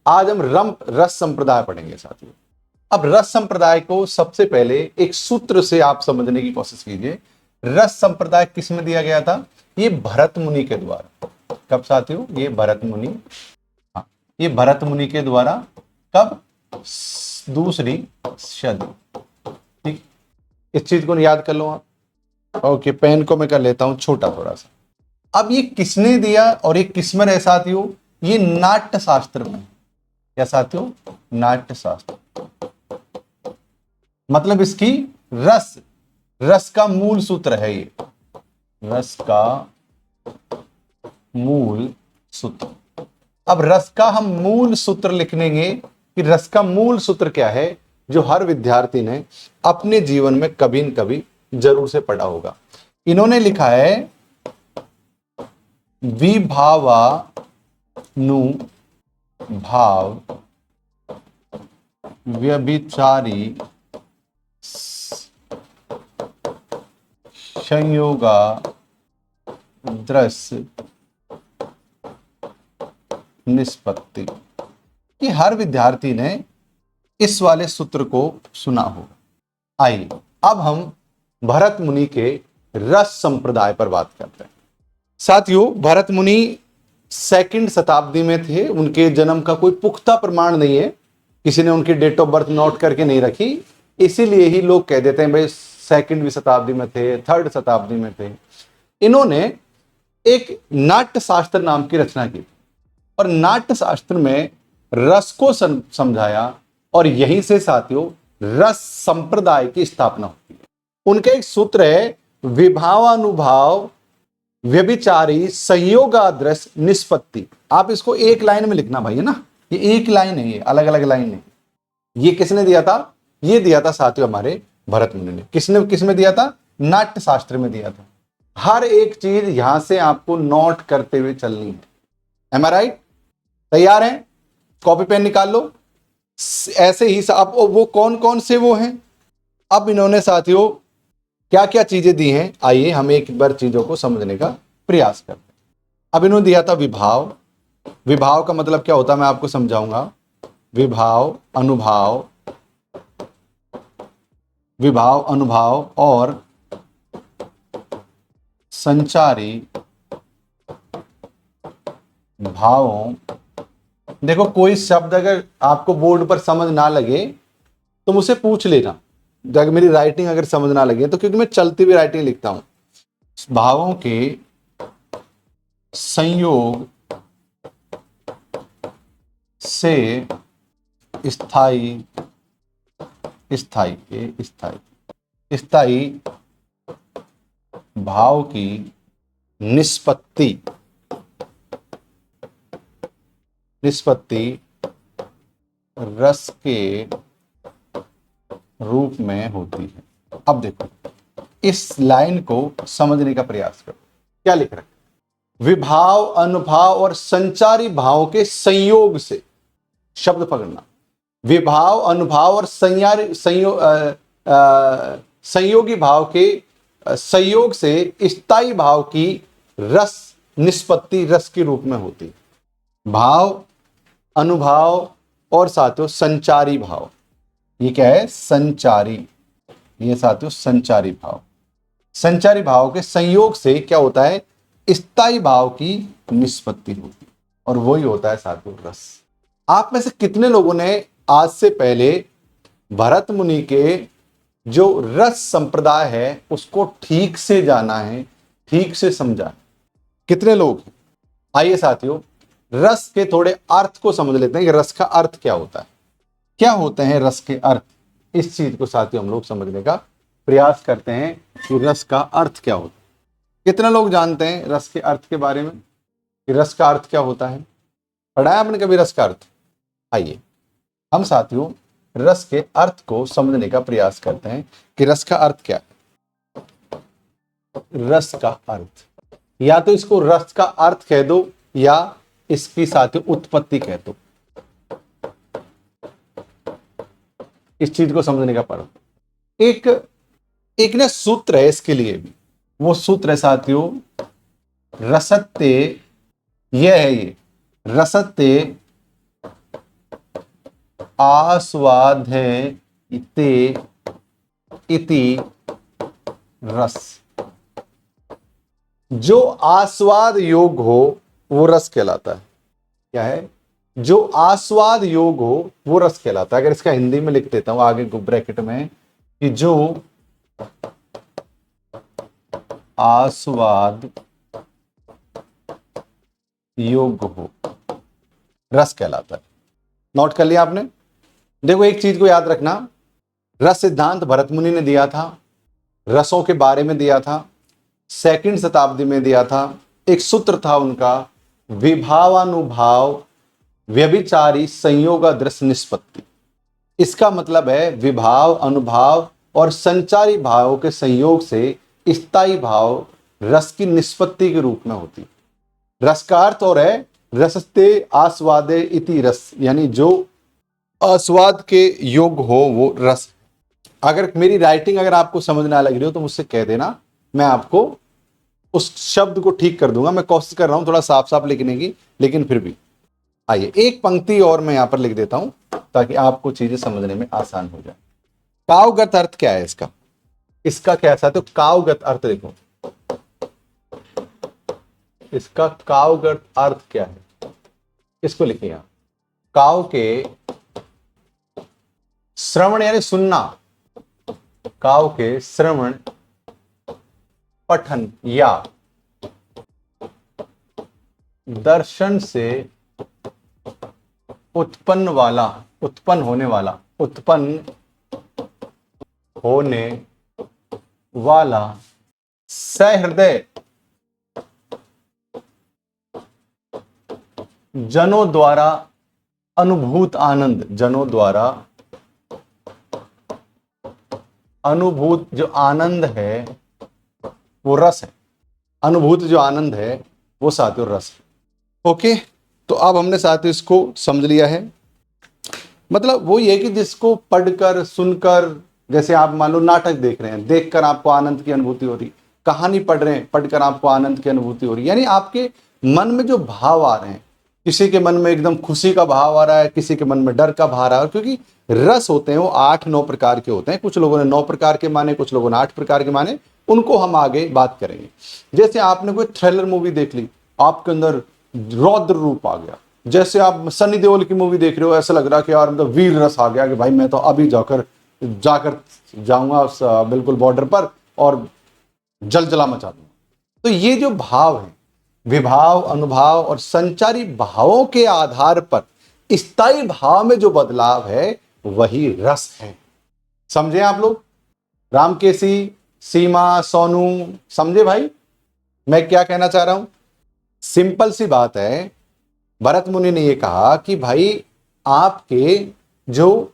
आज हम रस संप्रदाय पढ़ेंगे साथियों। अब रस संप्रदाय को सबसे पहले एक सूत्र से आप समझने की कोशिश कीजिए। रस संप्रदाय किस में दिया गया था? ये भरत मुनि के द्वारा। कब साथियों? ये भरत मुनि, हाँ, ये भरत मुनि के द्वारा। कब? दूसरी सदी। ठीक, इस चीज को याद कर लो आप। ओके, पेन को मैं कर लेता हूं छोटा थोड़ा सा। अब ये किसने दिया और ये किसमें है साथियों? ये नाट्य शास्त्र में। क्या साथियों? नाट्य शास्त्र। मतलब इसकी रस का मूल सूत्र है ये, रस का मूल सूत्र। अब रस का हम मूल सूत्र लिख लेंगे कि रस का मूल सूत्र क्या है, जो हर विद्यार्थी ने अपने जीवन में कभी न कभी जरूर से पढ़ा होगा। इन्होंने लिखा है विभावानुभाव व्यभिचारी संयोगाद्रस्य निष्पत्ति। कि हर विद्यार्थी ने इस वाले सूत्र को सुना होगा। आइए अब हम भरत मुनि के रस संप्रदाय पर बात करते हैं। साथियों, भरत मुनि 2nd शताब्दी में थे। उनके जन्म का कोई पुख्ता प्रमाण नहीं है, किसी ने उनकी डेट ऑफ बर्थ नोट करके नहीं रखी, इसीलिए ही लोग कह देते हैं भाई 2nd शताब्दी में थे, 3rd शताब्दी में थे। इन्होंने एक नाट्य शास्त्र नाम की रचना की और नाट्य शास्त्र में रस को समझाया और यहीं से साथियों रस संप्रदाय की स्थापना होती है। उनका एक सूत्र है विभावानुभाव व्यभिचारी संयोगाद्रस्य निष्पत्ति। आप इसको एक लाइन में लिखना भाई, है ना, ये एक लाइन है, ये अलग अलग लाइन है। ये किसने दिया था? ये दिया था साथियों हमारे भरत मुनि ने। किसमें दिया था? नाट्य शास्त्र में दिया था। हर एक चीज यहां से आपको नोट करते हुए चलनी है। एम आई राइट? तैयार हैं? कॉपी पेन निकाल लो। ऐसे ही अब वो कौन कौन से वो हैं, अब इन्होंने साथियों क्या क्या चीजें दी हैं, आइए हम एक बार चीजों को समझने का प्रयास करते हैं। अब इन्होंने दिया था विभाव। विभाव का मतलब क्या होता है मैं आपको समझाऊंगा। विभाव अनुभाव और संचारी भावों। देखो, कोई शब्द अगर आपको बोर्ड पर समझ ना लगे तो मुझसे पूछ लेना। अगर मेरी राइटिंग अगर समझ ना लगे तो, क्योंकि मैं चलती हुई राइटिंग लिखता हूं। भावों के संयोग से स्थायी भाव की निष्पत्ति रस के रूप में होती है। अब देखो, इस लाइन को समझने का प्रयास करो। क्या लिख रहे हैं? विभाव अनुभाव और संचारी भावों के संयोग से, शब्द पकड़ना, विभाव अनुभाव और संयोगी भाव के संयोग से स्थायी भाव की रस निष्पत्ति रस के रूप में होती है। भाव, अनुभाव और साथियों संचारी भाव। ये क्या है? संचारी। ये साथियों संचारी भाव। संचारी भाव के संयोग से क्या होता है? स्थायी भाव की निष्पत्ति होती है और वही होता है साथियों रस। आप में से कितने लोगों ने आज से पहले भरत मुनि के जो रस संप्रदाय है उसको ठीक से जाना है, ठीक से समझा है? कितने लोग हैं? आइए साथियों रस के थोड़े अर्थ को समझ लेते हैं कि रस का अर्थ क्या होता है। क्या होते हैं रस के अर्थ? इस चीज को साथियों हम लोग समझने का प्रयास करते हैं कि रस का अर्थ क्या होता है। कितने लोग जानते हैं रस के अर्थ के बारे में कि रस का अर्थ क्या होता है? पढ़ा है आपने कभी रस का अर्थ? आइए हम साथियों रस के अर्थ को समझने का प्रयास करते हैं कि रस का अर्थ क्या है। रस का अर्थ, या तो इसको रस का अर्थ कह दो या इसकी साथियों उत्पत्ति कह दो। इस चीज को समझने का पड़ो। एक ना सूत्र है इसके लिए भी। वो सूत्र है साथियों रसत्ते। यह है ये रसत्ते आस्वादे इति रस। जो आस्वाद योग हो वो रस कहलाता है। क्या है? जो आस्वाद योग हो वो रस कहलाता है। अगर इसका हिंदी में लिख देता हूं आगे ब्रैकेट में कि जो आस्वाद योग हो रस कहलाता है। नोट कर लिया आपने? देखो एक चीज को याद रखना, रस सिद्धांत भरत मुनि ने दिया था, रसों के बारे में दिया था, 2वीं शताब्दी में दिया था। एक सूत्र था उनका, विभावानुभाव व्यभिचारी संयोगादृश निष्पत्ति। इसका मतलब है विभाव, अनुभाव और संचारी भावों के संयोग से स्थायी भाव रस की निष्पत्ति के रूप में होती। रस का अर्थ और है रसते आस्वादे इति रस, यानी जो आस्वाद के योग हो वो रस। अगर मेरी राइटिंग अगर आपको समझ ना लग रही हो तो मुझसे कह देना, मैं आपको उस शब्द को ठीक कर दूंगा। मैं कोशिश कर रहा हूं थोड़ा साफ साफ लिखने की, लेकिन फिर भी आइए एक पंक्ति और मैं यहां पर लिख देता हूं ताकि आपको चीजें समझने में आसान हो जाए। काव्यगत अर्थ क्या है इसका? इसका क्या है? तो काव्यगत अर्थ देखो, इसका काव्यगत अर्थ क्या है? इसको लिखिए यहां, काव के श्रवण यानी सुनना, काव के श्रवण, पठन या दर्शन से उत्पन्न होने वाला सहृदय जनों द्वारा अनुभूत आनंद, अनुभूत जो आनंद है वो रस है। अनुभूत जो आनंद है वो साथियों रस है। ओके, तो अब हमने साथियों इसको समझ लिया है। मतलब वो ये कि जिसको पढ़कर सुनकर, जैसे आप मान लो नाटक देख रहे हैं, देखकर आपको आनंद की अनुभूति हो रही, कहानी पढ़ रहे हैं, पढ़कर आपको आनंद की अनुभूति हो रही, यानी आपके मन में जो भाव आ रहे हैं, किसी के मन में एकदम खुशी का भाव आ रहा है, किसी के मन में डर का भाव आ रहा है। क्योंकि रस होते हैं वो 8-9 प्रकार के होते हैं। कुछ लोगों ने 9 प्रकार के माने, कुछ लोगों ने 8 प्रकार के माने, उनको हम आगे बात करेंगे। जैसे आपने कोई थ्रिलर मूवी देख ली, आपके अंदर रौद्र रूप आ गया। जैसे आप सनी देओल की मूवी देख रहे हो, ऐसा लग रहा कि यार मतलब वीर रस आ गया कि भाई मैं तो अभी जाकर जाऊंगा बिल्कुल बॉर्डर पर और जलजला मचा दूंगा। तो ये जो भाव है, विभाव, अनुभाव और संचारी भावों के आधार पर स्थायी भाव में जो बदलाव है वही रस है। समझे आप लोग? रामकेसी, सीमा, सोनू, समझे भाई मैं क्या कहना चाह रहा हूं? सिंपल सी बात है, भरत मुनि ने यह कहा कि भाई आपके जो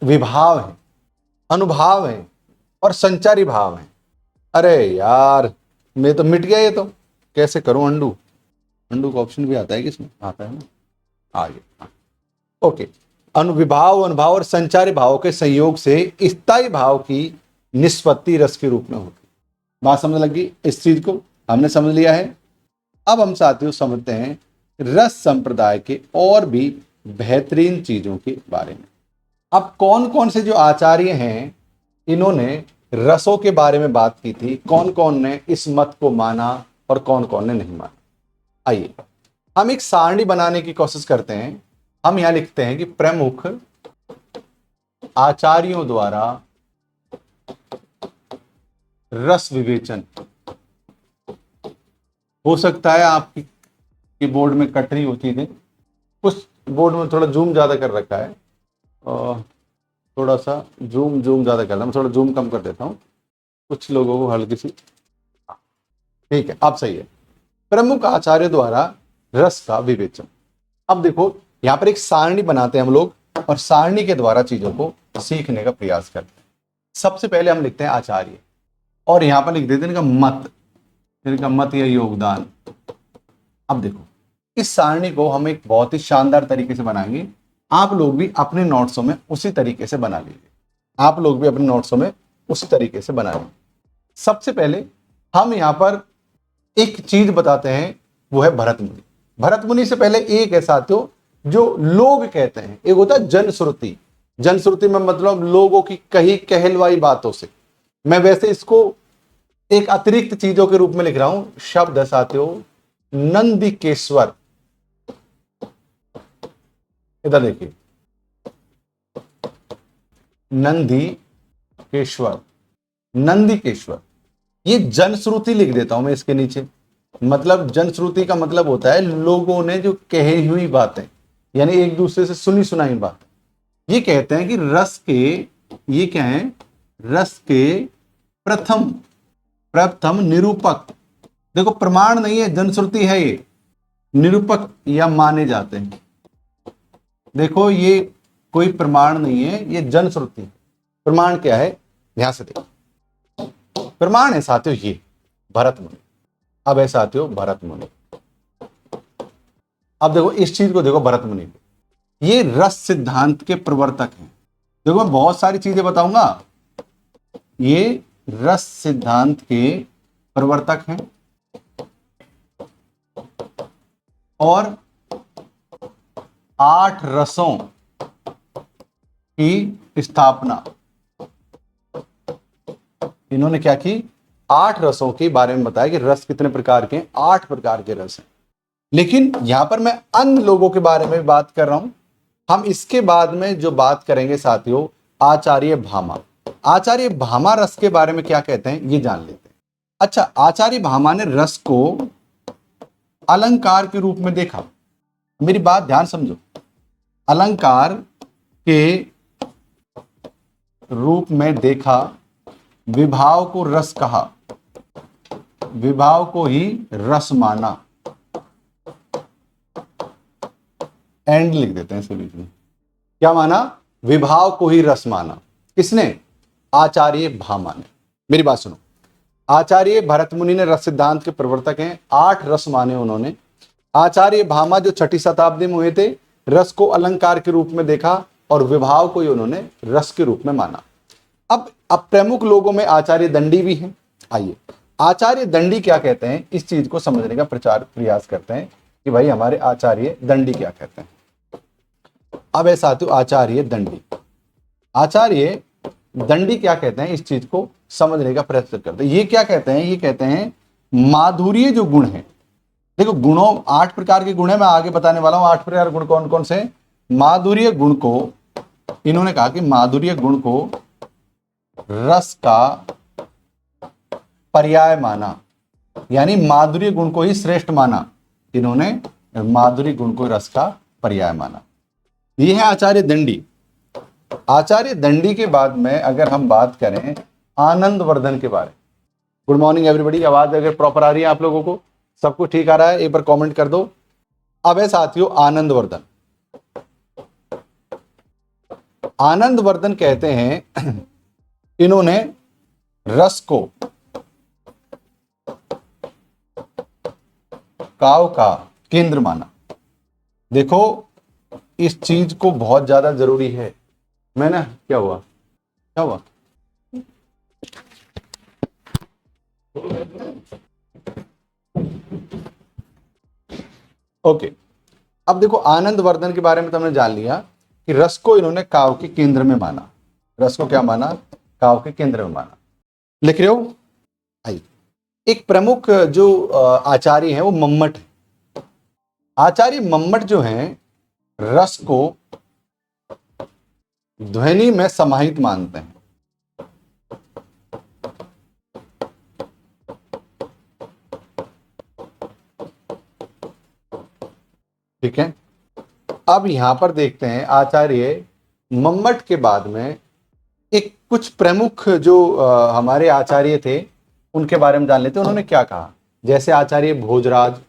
विभाव हैं, अनुभाव हैं और संचारी भाव हैं। अरे यार मैं तो मिट गया, ये तो कैसे करूं? अंडू का ऑप्शन भी आता है, किसमें आता है ना? आगे ओके। अनुविभाव, अनुभाव और संचारी भाव के संयोग से स्थायी भाव की निष्पत्ति रस के रूप में होती। बात समझ लगी? इस चीज को हमने समझ लिया है। अब हम साथियों समझते हैं रस संप्रदाय के और भी बेहतरीन चीजों के बारे में। अब कौन कौन से जो आचार्य हैं इन्होंने रसों के बारे में बात की थी, कौन कौन ने इस मत को माना और कौन कौन ने नहीं माना। आइए हम एक सारणी बनाने की कोशिश करते हैं। हम यहां लिखते हैं कि प्रमुख आचार्यों द्वारा रस विवेचन। हो सकता है आपकी बोर्ड में कट रही हो चीजें, कुछ बोर्ड में थोड़ा जूम ज्यादा कर रखा है, थोड़ा सा जूम ज्यादा कर रहा हूं, थोड़ा जूम कम कर देता हूं कुछ लोगों को हल्की सी। ठीक है, अब सही है। प्रमुख आचार्य द्वारा रस का विवेचन। अब देखो यहां पर एक सारणी बनाते हैं हम लोग और सारणी के द्वारा चीजों को सीखने का प्रयास करते हैं। सबसे पहले हम लिखते हैं आचार्य और यहां पर लिख देते हैं इनका मत या योगदान। अब देखो इस सारणी को हम एक बहुत ही शानदार तरीके से बनाएंगे। आप लोग भी अपने नोट्सों में उसी तरीके से बना लीजिए। सबसे पहले हम यहां पर एक चीज बताते हैं, वो है भरत मुनि। भरत मुनि से पहले एक है साथियों जो लोग कहते हैं, एक होता है जनश्रुति। जनश्रुति में मतलब लोगों की कही कहलवाई बातों से। मैं वैसे इसको एक अतिरिक्त चीजों के रूप में लिख रहा हूं। शब्द है साथियों नंदिकेश्वर। इधर देखिए, नंदिकेश्वर, नंदिकेश्वर। ये जनश्रुति लिख देता हूं मैं इसके नीचे। मतलब जनश्रुति का मतलब होता है लोगों ने जो कही हुई बातें, यानी एक दूसरे से सुनी सुनाई बात। ये कहते हैं कि रस के, ये क्या है, रस के प्रथम प्रथम निरूपक। देखो प्रमाण नहीं है, जनश्रुति है, ये निरूपक या माने जाते हैं। देखो ये कोई प्रमाण नहीं है, ये जनश्रुति। प्रमाण क्या है, ध्यान से देखो। प्रमाण है साथियों ये भरत मुनि। अब है साथियों भरत मुनि। अब देखो इस चीज को देखो, भरत मुनि को, ये रस सिद्धांत के प्रवर्तक हैं। देखो मैं बहुत सारी चीजें बताऊंगा, ये रस सिद्धांत के प्रवर्तक हैं और 8 रसों की स्थापना इन्होंने क्या की, 8 रसों के बारे में बताया कि रस कितने प्रकार के हैं, 8 प्रकार के रस हैं। लेकिन यहां पर मैं अन्य लोगों के बारे में बात कर रहा हूं। हम इसके बाद में जो बात करेंगे साथियों, आचार्य भामा। आचार्य भामा रस के बारे में क्या कहते हैं ये जान लेते हैं। अच्छा, आचार्य भामा ने रस को अलंकार के रूप में देखा। मेरी बात ध्यान समझो, अलंकार के रूप में देखा, विभाव को रस कहा, विभाव को ही रस माना। एंड लिख देते हैं इसके बीच में। क्या माना, विभाव को ही रस माना। किसने, आचार्य भामा ने। मेरी बात सुनो, आचार्य भरत मुनि ने रस सिद्धांत के प्रवर्तक हैं, 8 रस माने उन्होंने। आचार्य भामा जो 6ठी शताब्दी में हुए थे, रस को अलंकार के रूप में देखा और विभाव को ही उन्होंने रस के रूप में माना। अब प्रमुख लोगों में आचार्य दंडी भी हैं। आइए आचार्य दंडी क्या कहते हैं, इस चीज को समझने का प्रयास करते हैं कि भाई हमारे आचार्य दंडी क्या कहते हैं। अब है साथियों आचार्य दंडी। आचार्य दंडी क्या कहते हैं, इस चीज को समझने का प्रयत्न करते हैं। ये क्या कहते हैं, ये कहते हैं माधुर्य जो गुण है। देखो गुणों 8 प्रकार के गुण है, मैं आगे बताने वाला हूं 8 प्रकार के गुण कौन कौन से। माधुर्य गुण को इन्होंने कहा कि माधुर्य गुण को रस का पर्याय माना, यानी माधुर्य गुण को ही श्रेष्ठ माना। इन्होंने माधुर्य गुण को रस का पर्याय माना। ये है आचार्य दंडी। आचार्य दंडी के बाद में अगर हम बात करें आनंदवर्धन के बारे। Good morning everybody. आवाज अगर प्रॉपर आ रही है आप लोगों को, सब कुछ ठीक आ रहा है, एक बार कमेंट कर दो। अब है साथियों आनंदवर्धन। आनंदवर्धन कहते हैं इन्होंने रस को काव्य का केंद्र माना। देखो इस चीज को बहुत ज्यादा जरूरी है। मैं ना क्या हुआ, क्या हुआ, ओके। अब देखो आनंदवर्धन के बारे में तुमने जान लिया कि रस को इन्होंने काव्य के केंद्र में माना। रस को क्या माना, काव्य के केंद्र में माना। लिख रहे हो, आइए। एक प्रमुख जो आचार्य है वो मम्मट है। आचार्य मम्मट जो है रस को ध्वनि में समाहित मानते हैं। ठीक है, अब यहां पर देखते हैं आचार्य मम्मट के बाद में एक कुछ प्रमुख जो हमारे आचार्य थे उनके बारे में जान लेते हैं। उन्होंने क्या कहा, जैसे आचार्य भोजराज,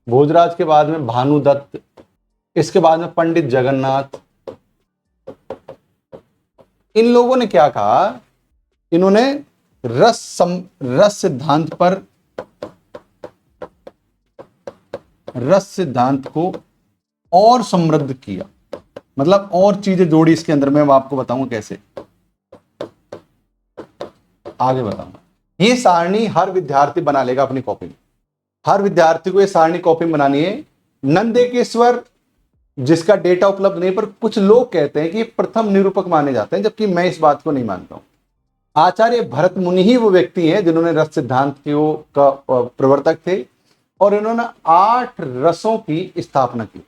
भोजराज के बाद में भानुदत्त, इसके बाद में पंडित जगन्नाथ। इन लोगों ने क्या कहा, इन्होंने रस सिद्धांत पर, रस सिद्धांत को और समृद्ध किया। मतलब और चीजें जोड़ी इसके अंदर, मैं आपको बताऊंगा कैसे, आगे बताऊंगा। ये सारणी हर विद्यार्थी बना लेगा अपनी कॉपी में। हर विद्यार्थी को ये सारणी कॉपी में बनानी है नंदेकेश्वर, जिसका डेटा उपलब्ध नहीं, पर कुछ लोग कहते हैं कि ये प्रथम निरूपक माने जाते हैं, जबकि मैं इस बात को नहीं मानता हूं। आचार्य भरत मुनि ही वो व्यक्ति हैं जिन्होंने रस सिद्धांत का प्रवर्तक थे, और इन्होंने 8 रसों की स्थापना की थी।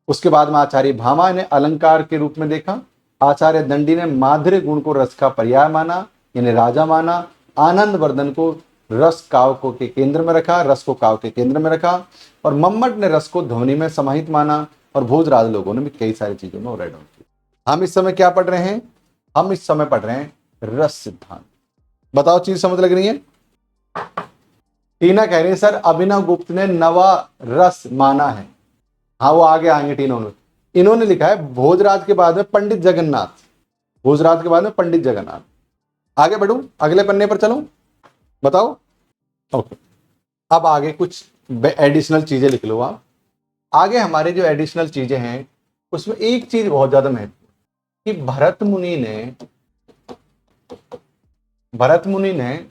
उसके बाद में आचार्य भामा ने अलंकार के रूप में देखा। आचार्य दंडी ने माधुर्य गुण को रस का पर्याय माना, यानी राजा माना। आनंद वर्धन को रस काव्य को के केंद्र में रखा, रस को काव्य के केंद्र में रखा। और मम्मट ने रस को ध्वनि में समाहित माना। और भोजराज लोगों ने भी कई सारी चीजों में राइट डाउन किया। हम इस समय क्या पढ़ रहे हैं? हम इस समय पढ़ रहे हैं रस सिद्धांत। बताओ, चीज समझ लग रही है? टीना कह रही है सर अभिनव गुप्त ने नवा रस माना है। हाँ, वो आगे आएंगे टीना में। इन्होंने लिखा है भोजराज के बाद में पंडित जगन्नाथ, भोजराज के बाद में पंडित जगन्नाथ। आगे बढ़ूं, अगले पन्ने पर चलूं, बताओ। ओके, अब आगे कुछ एडिशनल चीजें लिख लो आप। आगे हमारे जो एडिशनल चीजें हैं उसमें एक चीज बहुत ज्यादा महत्वपूर्ण कि भरत मुनि ने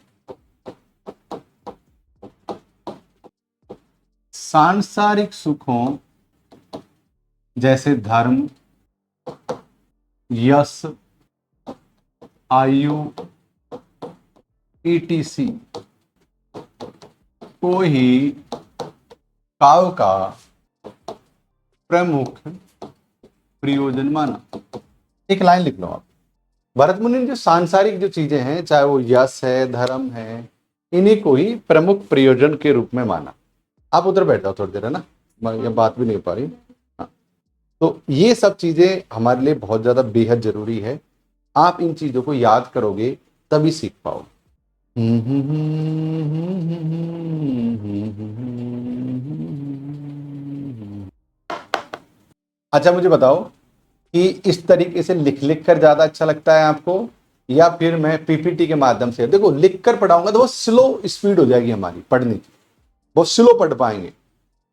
सांसारिक सुखों जैसे धर्म, यश, आयु, ईटीसी को ही काव्य का प्रमुख प्रयोजन माना। एक लाइन लिख लो आप। भरत मुनि ने जो सांसारिक जो चीजें हैं, चाहे वो यश है, धर्म है, इन्हीं को ही प्रमुख प्रयोजन के रूप में माना। आप उधर बैठ जाओ थोड़ी देर, है ना, ये बात भी नहीं हो पा रही। हाँ, तो ये सब चीजें हमारे लिए बहुत ज्यादा बेहद जरूरी है। आप इन चीजों को याद करोगे तभी सीख पाओगे। अच्छा, मुझे बताओ कि इस तरीके से लिख लिख कर ज्यादा अच्छा लगता है आपको, या फिर मैं पीपीटी के माध्यम से? देखो, लिख कर पढ़ाऊंगा तो वो स्लो स्पीड हो जाएगी हमारी पढ़ने की, बहुत स्लो पढ़ पाएंगे,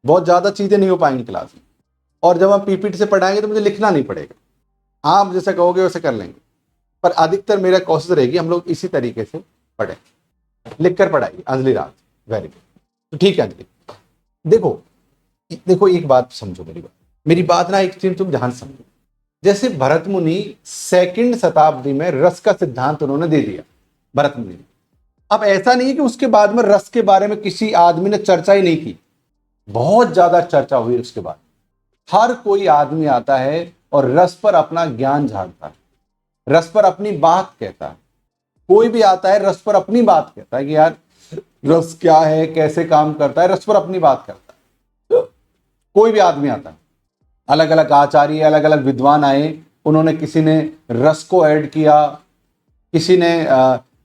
बहुत ज्यादा चीजें नहीं हो पाएंगी क्लास में। और जब हम पीपीटी से पढ़ाएंगे तो मुझे लिखना नहीं पड़ेगा, आप जैसा कहोगे वैसे कर लेंगे। पर अधिकतर मेरा कोशिश रहेगी हम लोग इसी तरीके से पढ़ें, लिख कर पढ़ाइए। अंजलि राज, वेरी गुड। तो ठीक है अंजलि, देखो देखो एक बात समझो, मेरी बात ना, एक चीज तुम ध्यान समझो। जैसे भरत मुनि 2nd शताब्दी में रस का सिद्धांत उन्होंने दे दिया, भरत मुनि ने। अब ऐसा नहीं है कि उसके बाद में रस के बारे में किसी आदमी ने चर्चा ही नहीं की, बहुत ज्यादा चर्चा हुई उसके बाद। हर कोई आदमी आता है और रस पर अपना ज्ञान झाड़ता है, रस पर अपनी बात कहता है। कोई भी आता है रस पर अपनी बात कहता है कि यार रस क्या है, कैसे काम करता है, रस पर अपनी बात करता है। कोई भी आदमी आता है, अलग अलग आचार्य, अलग अलग विद्वान आए, उन्होंने, किसी ने रस को ऐड किया, किसी ने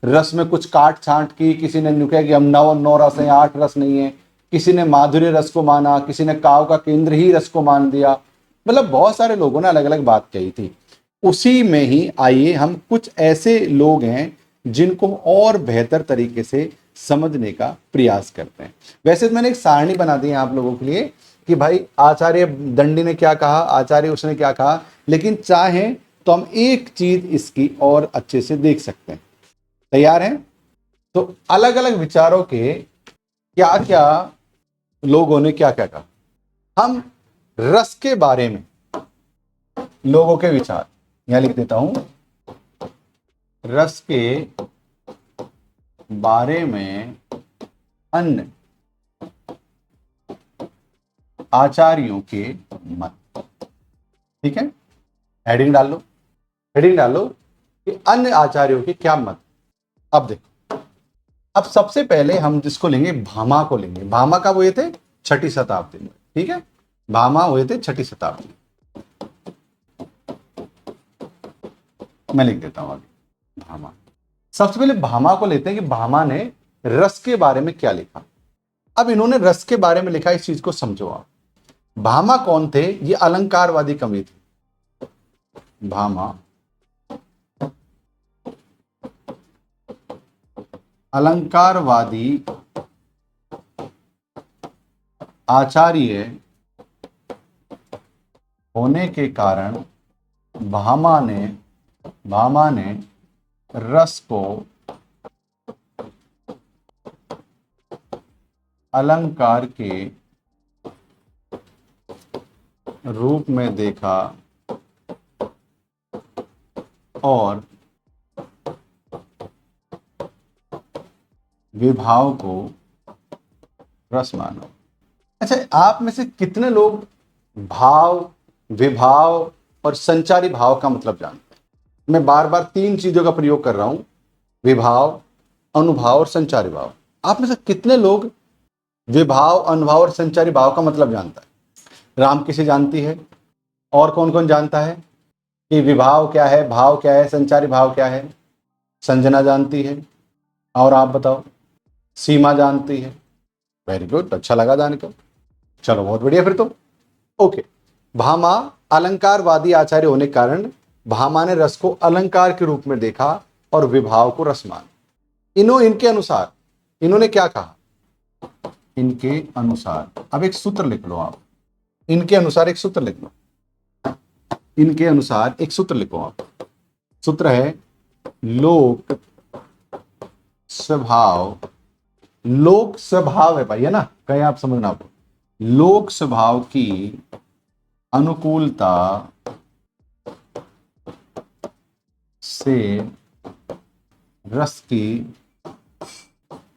रस में कुछ काट छांट की, किसी ने नुका कि हम 9 रस हैं, 8 रस नहीं है, किसी ने माधुर्य रस को माना, किसी ने काव्य का केंद्र ही रस को मान दिया। मतलब बहुत सारे लोगों ने अलग अलग बात कही थी। उसी में ही आइए हम कुछ ऐसे लोग हैं जिनको और बेहतर तरीके से समझने का प्रयास करते हैं। वैसे तो मैंने एक सारणी बना दी है आप लोगों के लिए कि भाई आचार्य दंडी ने क्या कहा, आचार्य उसने क्या कहा, लेकिन चाहें तो हम एक चीज इसकी और अच्छे से देख सकते हैं। तैयार हैं? तो अलग अलग विचारों के क्या क्या लोगों ने क्या क्या कहा, हम रस के बारे में लोगों के विचार यहां लिख देता हूं। रस के बारे में अन्य आचार्यों के मत। ठीक है, हेडिंग डाल लो, हेडिंग डालो कि अन्य आचार्यों के क्या मत। अब देखो, अब सबसे पहले हम जिसको लेंगे, भामा को लेंगे। भामा का हुए थे 6ठी शताब्दी में। ठीक है, भामा हुए थे 6ठी शताब्दी। मैं लिख देता हूं आगे भामा। सबसे पहले भामा को लेते हैं कि भामा ने रस के बारे में क्या लिखा। अब इन्होंने रस के बारे में लिखा, इस चीज को समझो आप। भामा कौन थे? ये अलंकारवादी कवि थे। भामा अलंकारवादी आचार्य होने के कारण भामा ने रस को अलंकार के रूप में देखा और विभाव को रस माना। अच्छा, आप में से कितने लोग भाव, विभाव और संचारी भाव का मतलब जानते हैं? मैं बार बार तीन चीजों का प्रयोग कर रहा हूं, विभाव, अनुभाव और संचारी भाव। आप में से कितने लोग विभाव, अनुभाव और संचारी भाव का मतलब जानता है? राम किसे जानती है? और कौन कौन जानता है कि विभाव क्या है, भाव क्या है, संचारी भाव क्या है? संजना जानती है। और आप बताओ? सीमा जानती है। वेरी गुड, अच्छा लगा जानकर। चलो बहुत बढ़िया फिर तो। ओके, भामा अलंकारवादी आचार्य होने के कारण भामा ने रस को अलंकार के रूप में देखा और विभाव को रस माना। इनके अनुसार इन्होंने क्या कहा? इनके अनुसार, अब एक सूत्र लिख लो आप। इनके अनुसार एक सूत्र लिख लो। इनके अनुसार एक सूत्र लिखो आप। सूत्र है लोक स्वभाव। लोक स्वभाव है भाई, है ना? कहीं आप समझना आप, लोक स्वभाव की अनुकूलता से रस की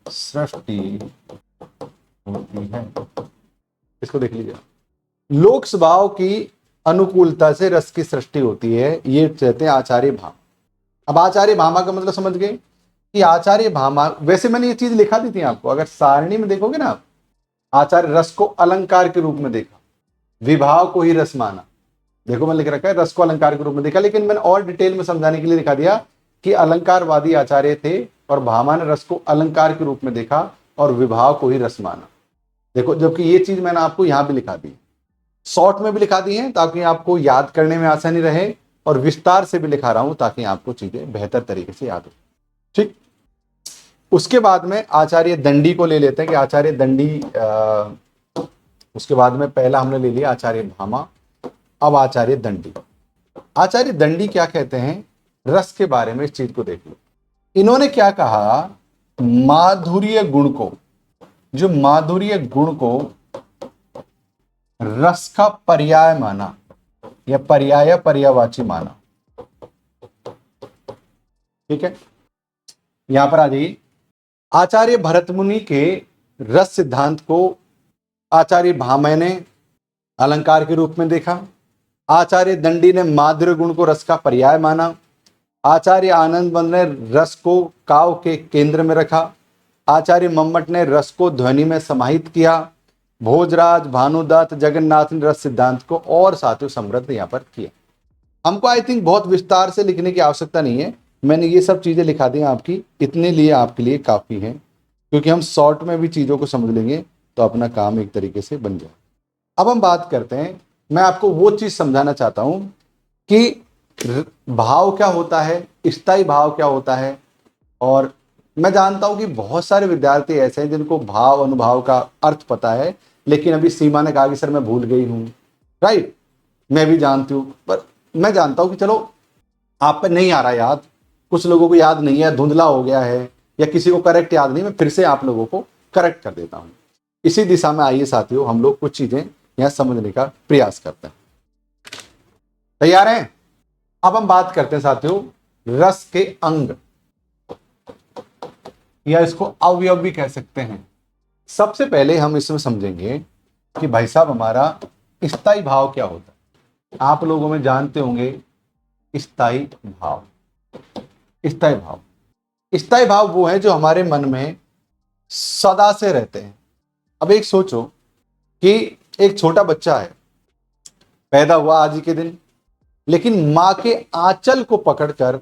सृष्टि होती है। इसको देख लीजिए, लोक स्वभाव की अनुकूलता से रस की सृष्टि होती है, ये कहते हैं आचार्य भामा। अब आचार्य भामा का मतलब समझ गए कि आचार्य भामा, वैसे मैंने ये चीज लिखा दी थी आपको, अगर सारणी में देखोगे ना, आचार्य रस को अलंकार के रूप में देखा, विभाव को ही रस माना। देखो मैं लिख रखा है रस को अलंकार के रूप में देखा, लेकिन मैंने और डिटेल में समझाने के लिए दिखा दिया कि अलंकारवादी आचार्य थे और भामा ने रस को अलंकार के रूप में देखा और विभाव को ही रस माना। देखो, जबकि ये चीज मैंने आपको यहां भी लिखा दी, शॉर्ट में भी लिखा दी है ताकि आपको याद करने में आसानी रहे, और विस्तार से भी लिखा रहा हूं ताकि आपको चीजें बेहतर तरीके से याद हो। ठीक, उसके बाद में आचार्य दंडी को ले लेते हैं कि आचार्य दंडी, उसके बाद में पहला हमने ले लिया आचार्य भामा, अब आचार्य दंडी। आचार्य दंडी क्या कहते हैं रस के बारे में, इस चीज को देख लो। इन्होंने क्या कहा? माधुर्य गुण को, जो माधुर्य गुण को रस का पर्याय माना या पर्याय पर्यायवाची माना। ठीक है, यहां पर आ जाइए। आचार्य भरत मुनि के रस सिद्धांत को आचार्य भामा ने अलंकार के रूप में देखा। आचार्य दंडी ने माधुर्य गुण को रस का पर्याय माना। आचार्य आनंदवन ने रस को काव्य के केंद्र में रखा। आचार्य मम्मट ने रस को ध्वनि में समाहित किया। भोजराज, भानुदत्त, जगन्नाथ ने रस सिद्धांत को और साथियों समृद्ध यहां पर किया। हमको आई थिंक बहुत विस्तार से लिखने की आवश्यकता नहीं है, मैंने ये सब चीजें लिखा दी आपकी, इतने लिए आपके लिए काफी है, क्योंकि हम शॉर्ट में भी चीजों को समझ लेंगे तो अपना काम एक तरीके से बन जाए। अब हम बात करते हैं, मैं आपको वो चीज समझाना चाहता हूं कि भाव क्या होता है, स्थायी भाव क्या होता है। और मैं जानता हूं कि बहुत सारे विद्यार्थी ऐसे हैं जिनको भाव अनुभाव का अर्थ पता है, लेकिन अभी सीमा ने कहा कि सर मैं भूल गई हूं। राइट, मैं भी जानती हूं, पर मैं जानता हूं कि चलो आप पे नहीं आ रहा याद, कुछ लोगों को याद नहीं है, धुंधला हो गया है, या किसी को करेक्ट याद नहीं, मैं फिर से आप लोगों को करेक्ट कर देता हूं। इसी दिशा में आइए साथियों, हम लोग कुछ चीजें यहां समझने का प्रयास करते हैं। तैयार हैं? अब हम बात करते हैं साथियों रस के अंग, या इसको अवयव भी कह सकते हैं। सबसे पहले हम इसमें समझेंगे कि भाई साहब हमारा स्थायी भाव क्या होता है। आप लोगों में जानते होंगे स्थायी भाव। स्थायी भाव, स्थायी भाव वो है जो हमारे मन में सदा से रहते हैं। अब एक सोचो कि एक छोटा बच्चा है, पैदा हुआ आज ही के दिन, लेकिन मां के आंचल को पकड़कर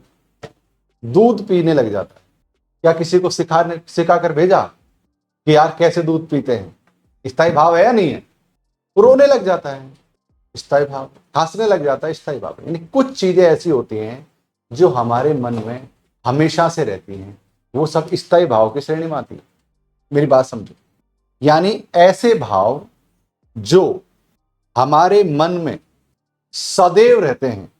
दूध पीने लग जाता है। क्या किसी को सिखाकर भेजा कि यार कैसे दूध पीते हैं? स्थायी भाव है या नहीं है? रोने लग जाता है, स्थायी भाव। हंसने लग जाता है, स्थायी भाव। यानी कुछ चीजें ऐसी होती हैं जो हमारे मन में हमेशा से रहती हैं, वो सब स्थायी भाव की श्रेणी में आती है। मेरी बात समझो, यानी ऐसे भाव जो हमारे मन में सदैव रहते हैं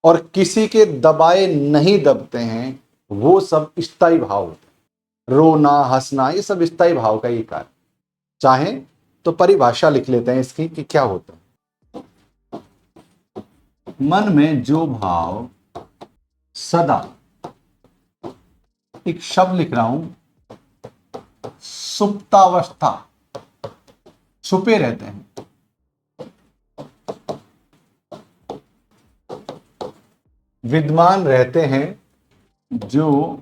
और किसी के दबाए नहीं दबते हैं, वो सब स्थायी भाव होते हैं। रोना, हंसना, ये सब स्थायी भाव का ही कार्य। चाहे तो परिभाषा लिख लेते हैं इसकी कि क्या होता है। मन में जो भाव सदा, एक शब्द लिख रहा हूं, सुप्तावस्था, छुपे रहते हैं, विद्यमान रहते हैं, जो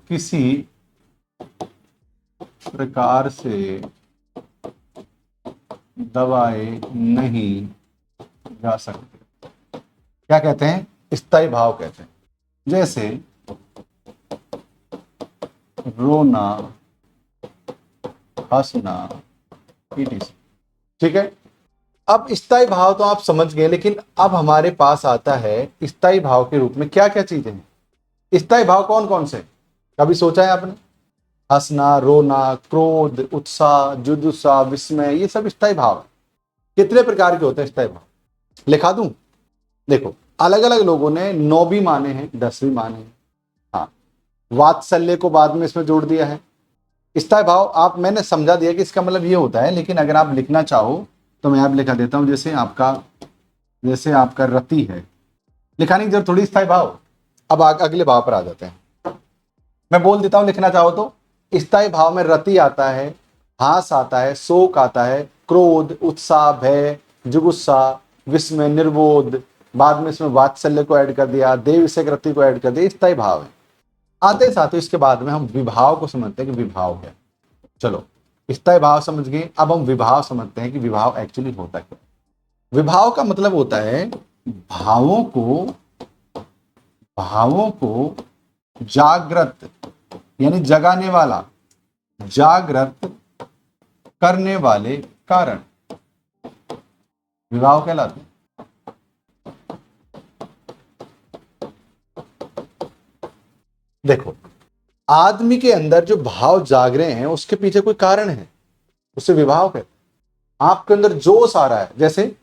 किसी प्रकार से दबाए नहीं जा सकते। क्या कहते हैं? स्थायी भाव कहते हैं। जैसे रोना, हंसना, etc। ठीक है। अब स्थायी भाव तो आप समझ गए, लेकिन अब हमारे पास आता है स्थायी भाव के रूप में क्या क्या चीजें हैं। स्थायी भाव कौन कौन से? कभी सोचा है आपने? हंसना, रोना, क्रोध, उत्साह, जुजुत्सा, विस्मय, ये सब स्थायी भाव है। कितने प्रकार के होते हैं स्थायी भाव? लिखा दूं? देखो, अलग अलग लोगों ने 9 भी माने हैं, 10 भी माने हैं। हाँ, वात्सल्य को बाद में इसमें जोड़ दिया है। स्थायी भाव आप, मैंने समझा दिया कि इसका मतलब ये होता है, लेकिन अगर आप लिखना चाहो तो मैं आप लिखा देता हूं। जैसे आपका रति है, लिखाने की जरूरत थोड़ी स्थायी भाव। अब अगले भाव पर आ जाते हैं। मैं बोल देता हूं, लिखना चाहो तो। स्थायी भाव में रति आता है, हास आता है, शोक आता है, क्रोध, उत्साह, भय, जुगुस्सा, विस्मय, निर्बोध, बाद में इसमें वात्सल्य को ऐड कर दिया, देव से रति को ऐड कर दिया। स्थायी भाव है। आते साथ इसके बाद में हम विभाव को समझते हैं कि विभाव क्या है। चलो, स्थायी भाव समझ गए, अब हम विभाव समझते हैं कि विभाव एक्चुअली होता क्या। विभाव का मतलब होता है भावों को जागृत, यानी जगाने वाला, जागृत करने वाले कारण विभाव कहलाते हैं। देखो, आदमी के अंदर जो भाव जाग रहे हैं उसके पीछे कोई कारण है, उसे विभाव कहते हैं। आपके अंदर जोश आ रहा है, जैसे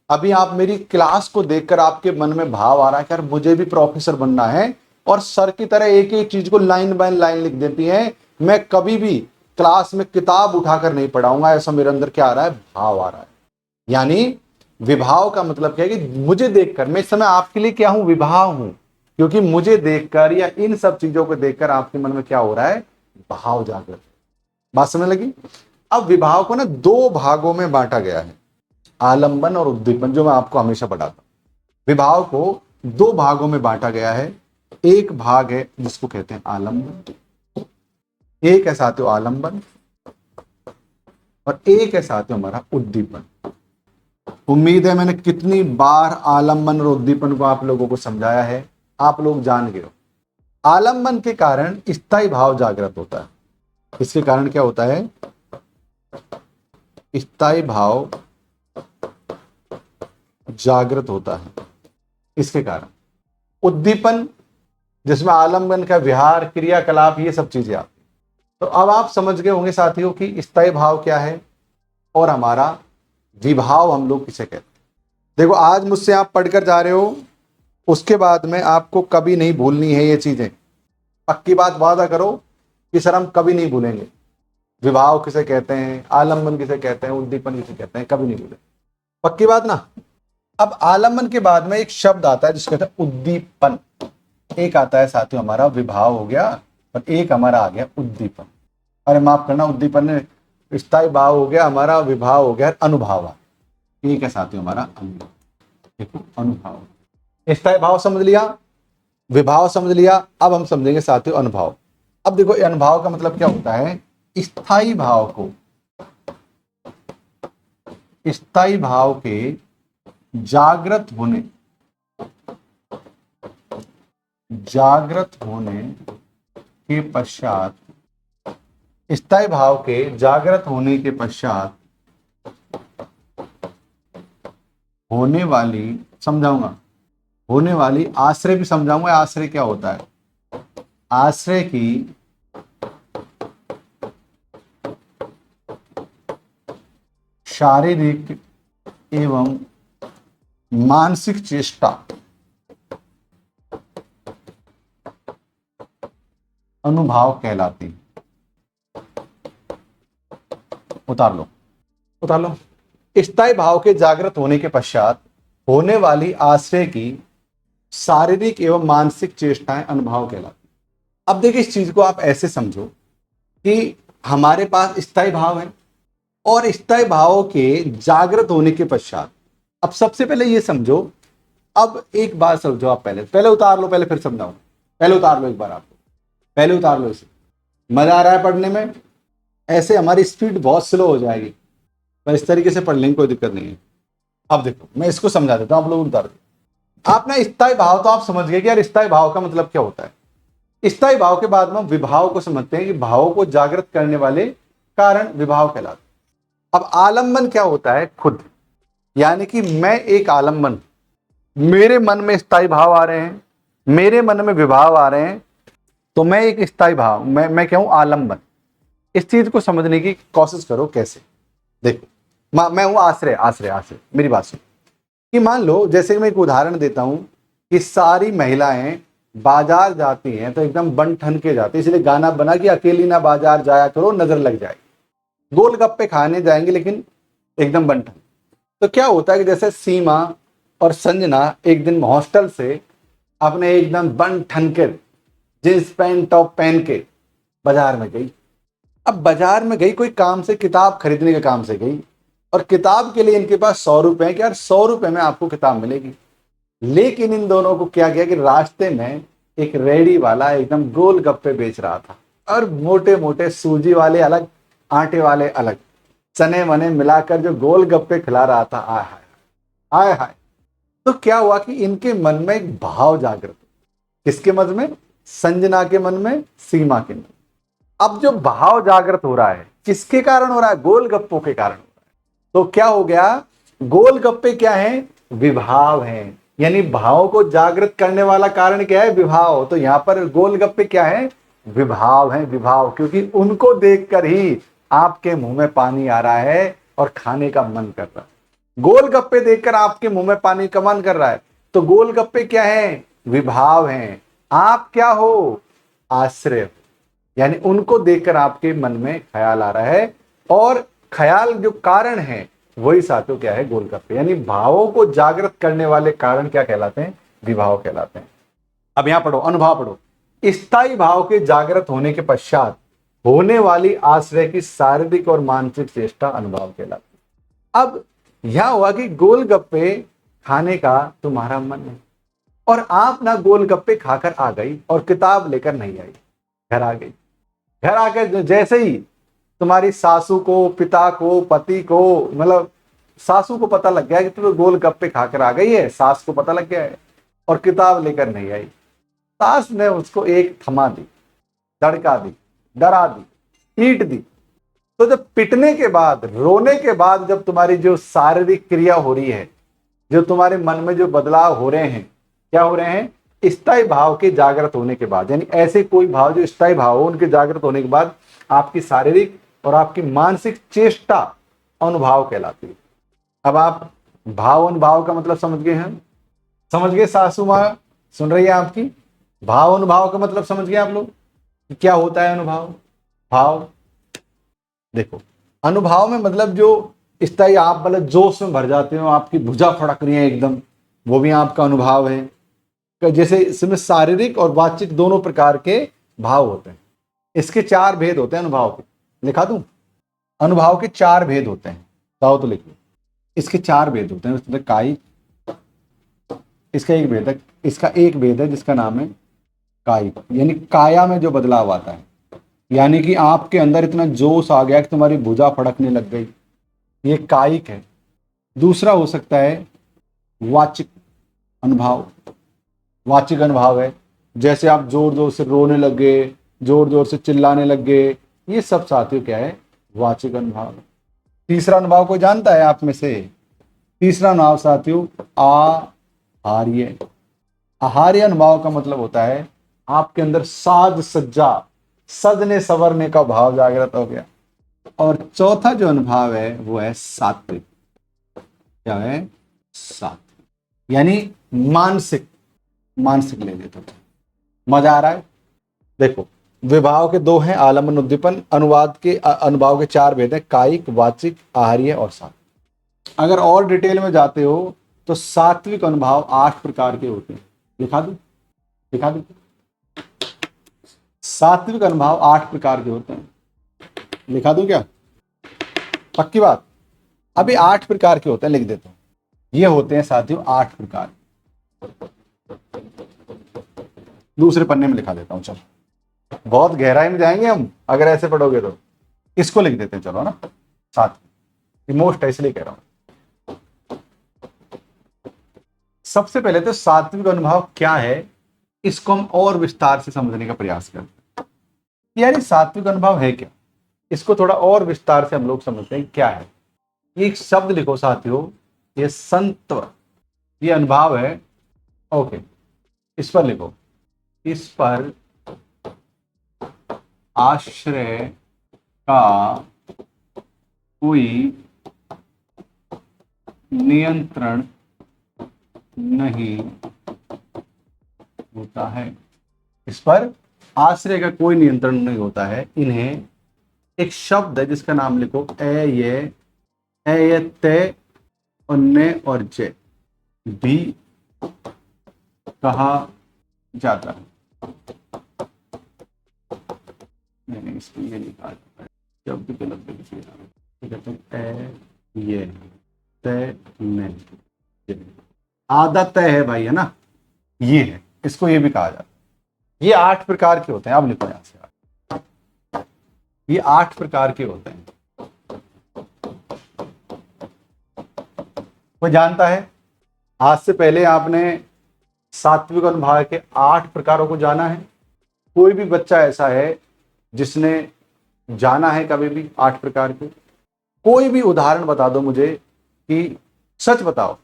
अभी आप मेरी क्लास को देखकर आपके मन में भाव आ रहा है कि यार मुझे भी प्रोफेसर बनना है, और सर की तरह एक एक चीज को लाइन बाय लाइन लिख देती है। मैं कभी भी क्लास में किताब उठाकर नहीं पढ़ाऊंगा, ऐसा मेरे अंदर क्या आ रहा है? भाव आ रहा है। यानी विभाव का मतलब क्या है कि मुझे देखकर, मैं इस समय आपके लिए क्या हूं? विभाव हूं, क्योंकि मुझे देखकर या इन सब चीजों को देखकर आपके मन में क्या हो रहा है? भाव जागृत। बात समझ लगी? अब विभाव को ना 2 भागों में बांटा गया है, आलंबन और उद्दीपन, जो मैं आपको हमेशा पढ़ाता हूं। विभाव को 2 भागों में बांटा गया है। एक भाग है जिसको कहते हैं आलंबन, एक है साथियों आलंबन, और एक है साथियों हमारा उद्दीपन। उम्मीद है मैंने कितनी बार आलंबन और उद्दीपन को आप लोगों को समझाया है, आप लोग जान गए हो। आलंबन के कारण स्थायी भाव जागृत होता है। इसके कारण क्या होता है? स्थायी भाव जागृत होता है। इसके कारण उद्दीपन, जिसमें आलंबन का विहार, क्रियाकलाप, ये सब चीजें आती। तो अब आप समझ गए होंगे साथियों कि स्थायी भाव क्या है और हमारा विभाव हम लोग किसे कहते हैं। देखो, आज मुझसे आप पढ़कर जा रहे हो, उसके बाद में आपको कभी नहीं भूलनी है ये चीजें। पक्की बात, वादा करो कि सर हम कभी नहीं भूलेंगे। विभाव किसे कहते हैं, आलंबन किसे कहते हैं, उद्दीपन किसे कहते हैं, कभी नहीं भूलेंगे। पक्की बात ना? अब आलंबन के बाद में एक शब्द आता है जिसको कहते हैं उद्दीपन। एक आता है साथियों हमारा विभाव हो गया, और एक हमारा आ गया उद्दीपन। अरे माफ करना, उद्दीपन ने स्थायी भाव हो गया, हमारा विभाव हो गया अनुभाव। एक है साथियों हमारा अनुभव। देखो, अनुभाव, स्थायी भाव समझ लिया, विभाव समझ लिया, अब हम समझेंगे साथियों अनुभव। अब देखो, अनुभव का मतलब क्या होता है? स्थायी भाव के जागृत होने के पश्चात, स्थायी भाव के जागृत होने के पश्चात होने वाली, समझाऊंगा, होने वाली, आश्रय भी समझाऊंगा। आश्रय क्या होता है? आश्रय की शारीरिक एवं मानसिक चेष्टा अनुभाव कहलाती है। उतार लो। स्थायी भाव के जागृत होने के पश्चात होने वाली आश्रय की शारीरिक एवं मानसिक चेष्टाएं अनुभाव कहलाती हैं। अब देखिए, इस चीज को आप ऐसे समझो कि हमारे पास स्थायी भाव है और स्थायी भावों के जागृत होने के पश्चात, अब सबसे पहले ये समझो, अब एक बात समझो, आप पहले पहले उतार लो, पहले फिर समझाओ, पहले उतार लो एक बार, आपको पहले उतार लो इसे। मजा आ रहा है पढ़ने में? ऐसे हमारी स्पीड बहुत स्लो हो जाएगी, पर इस तरीके से पढ़ लेंगे, कोई दिक्कत नहीं है। अब देखो, मैं इसको समझा देता हूं, आप लोग उतार दो। आपने स्थायी भाव तो आप समझ गए कि यार स्थायी भाव का मतलब क्या होता है। स्थायी भाव के बाद में हम विभाव को समझते हैं कि भावों को जागृत करने वाले कारण विभाव कहलाते हैं। अब आलंबन क्या होता है? खुद, यानी कि मैं एक आलंबन, मेरे मन में स्थायी भाव आ रहे हैं, मेरे मन में विभाव आ रहे हैं, तो मैं एक स्थायी भाव, मैं क्या हूं? आलंबन। इस चीज को समझने की कोशिश करो। कैसे? देखो, मैं हूं आश्रय, आश्रय, आश्रय, मेरी बात सुनो कि मान लो, जैसे मैं एक उदाहरण देता हूं कि सारी महिलाएं बाजार जाती हैं तो एकदम बन ठन के जाती, इसलिए गाना बना कि अकेली ना बाजार जाया करो, नजर लग जाएगी। गोलगप्पे खाने जाएंगे लेकिन एकदम बन ठन। तो क्या होता है कि जैसे सीमा और संजना एक दिन हॉस्टल से अपने एकदम बन ठन के जींस पैंट टॉप पहन के बाजार में गई। अब बाजार में गई कोई काम से, किताब खरीदने के काम से गई, और किताब के लिए इनके पास 100 रुपए है कि यार 100 रुपए में आपको किताब मिलेगी। लेकिन इन दोनों को क्या किया कि रास्ते में एक रेडी वाला एकदम गोलगप्पे बेच रहा था, और मोटे मोटे सूजी वाले अलग, आटे वाले अलग, चने वने मिलाकर जो गोलगप्पे खिला रहा था, आय हाय, आय हाय। तो क्या हुआ कि इनके मन में एक भाव जागृत हुआ। किसके मन में? संजना के मन में, सीमा के मन में। अब जो भाव जागृत हो रहा है, किसके कारण हो रहा है? गोलगप्पों के कारण हो रहा है। तो क्या हो गया? गोलगप्पे क्या है? विभाव है। यानी भाव को जागृत करने वाला कारण क्या है? विभाव। तो यहां पर गोलगप्पे क्या है? विभाव है, विभाव। क्योंकि उनको देखकर ही आपके मुंह में पानी आ रहा है और खाने का मन कर रहा है। गोलगप्पे देखकर आपके मुंह में पानी का मन कर रहा है, तो गोलगप्पे क्या है? विभाव हैं। आप क्या हो? आश्रय। यानी उनको देखकर आपके मन में ख्याल आ रहा है, और ख्याल जो कारण है वही साथियों क्या है? गोलगप्पे। यानी भावों को जागृत करने वाले कारण क्या कहलाते हैं? विभाव कहलाते हैं। अब यहां पढ़ो, अनुभाव पढ़ो। स्थायी भाव के जागृत होने के पश्चात होने वाली आश्रय की शारीरिक और मानसिक चेष्टा अनुभाव कहलाती है। अब यह हुआ कि गोलगप्पे खाने का तुम्हारा मन है, और आप ना गोलगप्पे खाकर आ गई और किताब लेकर नहीं आई, घर आ गई। घर आकर जैसे ही तुम्हारी सासू को, पिता को, पति को, मतलब सासू को पता लग गया कि तू तो गोलगप्पे खाकर आ गई है, सास को पता लग गया है, और किताब लेकर नहीं आई, सास ने उसको एक थमा दी, धड़का दी, डरा दी, पीट दी। तो जब पिटने के बाद, रोने के बाद, जब तुम्हारी जो शारीरिक क्रिया हो रही है, जो तुम्हारे मन में जो बदलाव हो रहे हैं, क्या हो रहे हैं? स्थायी भाव के जागृत होने के बाद, यानी ऐसे कोई भाव जो स्थायी भाव हो, उनके जागृत होने के बाद आपकी शारीरिक और आपकी मानसिक चेष्टा अनुभाव कहलाती है। अब आप भाव अनुभाव का मतलब समझ गए हैं? समझ गए? सासू मां सुन रही है आपकी? भाव अनुभाव का मतलब समझ गए आप लोग कि क्या होता है अनुभाव? भाव देखो, अनुभाव में मतलब जो स्थायी, आप मतलब जोश में भर जाते हो, आपकी भुजा फड़क रही है एकदम, वो भी आपका अनुभव है। जैसे इसमें शारीरिक और वाचिक दोनों प्रकार के भाव होते हैं। इसके 4 भेद होते हैं अनुभाव के। लिखा दूं? अनुभाव के 4 भेद होते हैं, चाहो तो लिख लो। इसके 4 भेद होते हैं। उसमें कायिक, इसका एक भेद है, इसका एक भेद है जिसका नाम है कायिक, यानी काया में जो बदलाव आता है, यानी कि आपके अंदर इतना जोश आ गया कि तुम्हारी भुजा फड़कने लग गई, ये कायिक है। दूसरा हो सकता है वाचिक अनुभाव। वाचिक अनुभाव है जैसे आप जोर जोर से रोने लग गए, जोर जोर से चिल्लाने लग गए, ये सब साथियों क्या है? वाचिक अनुभाव। तीसरा अनुभाव कोई जानता है आप में से? तीसरा अनुभाव साथियों आहार्य। आहार्य अनुभाव का मतलब होता है आपके अंदर साज सज्जा, सजने संवरने का भाव जागृत हो गया। और चौथा जो अनुभाव है वो है सात्विक। क्या है? सात्विक, यानी मानसिक। मानसिक ले लेते हो। मजा आ रहा है? देखो, विभाव के 2 हैं, आलम्बन, उद्दीपन। अनुवाद के अनुभाव के 4 भेद हैं, कायिक, वाचिक, आहार्य और सात्विक। अगर और डिटेल में जाते हो तो सात्विक अनुभाव 8 प्रकार के होते हैं। लिखा दूं? सात्विक अनुभाव 8 प्रकार के होते हैं। लिखा दूं क्या? पक्की बात? अभी 8 प्रकार के होते हैं, लिख देता हूं। ये होते हैं साथियों 8 प्रकार। दूसरे पन्ने में लिखा देता हूं, चलो बहुत गहराई में जाएंगे हम अगर ऐसे पढ़ोगे तो। इसको लिख देते हैं, चलो ना, साथ मोस्ट है इसलिए कह रहा हूं। सबसे पहले तो सात्विक अनुभाव क्या है, इसको हम और विस्तार से समझने का प्रयास करते हैं। यार ये सात्विक अनुभाव है क्या, इसको थोड़ा और विस्तार से हम लोग समझते हैं क्या है। ये एक शब्द लिखो साथियों, ये संत्व, ये अनुभाव है। ओके, इस पर लिखो, इस पर आश्रय का कोई नियंत्रण नहीं होता है। इस पर आश्रय का कोई नियंत्रण नहीं होता है। इन्हें एक शब्द है जिसका नाम लिखो, ए ते और ने और जे भी कहा जाता है। नहीं, इसमें ये लिखा है, शब्द गलत कहते हैं, ये तय ने, आधा तय है भाई, है ना, ये है, इसको ये भी कहा जाता है। ये 8 प्रकार के होते हैं। अब लिखो यहां से, ये 8 प्रकार के होते हैं। कोई जानता है? आज से पहले आपने सात्विक अनुभाव के 8 प्रकारों को जाना है? कोई भी बच्चा ऐसा है जिसने जाना है कभी भी 8 प्रकार के? कोई भी उदाहरण बता दो मुझे कि सच बताओ।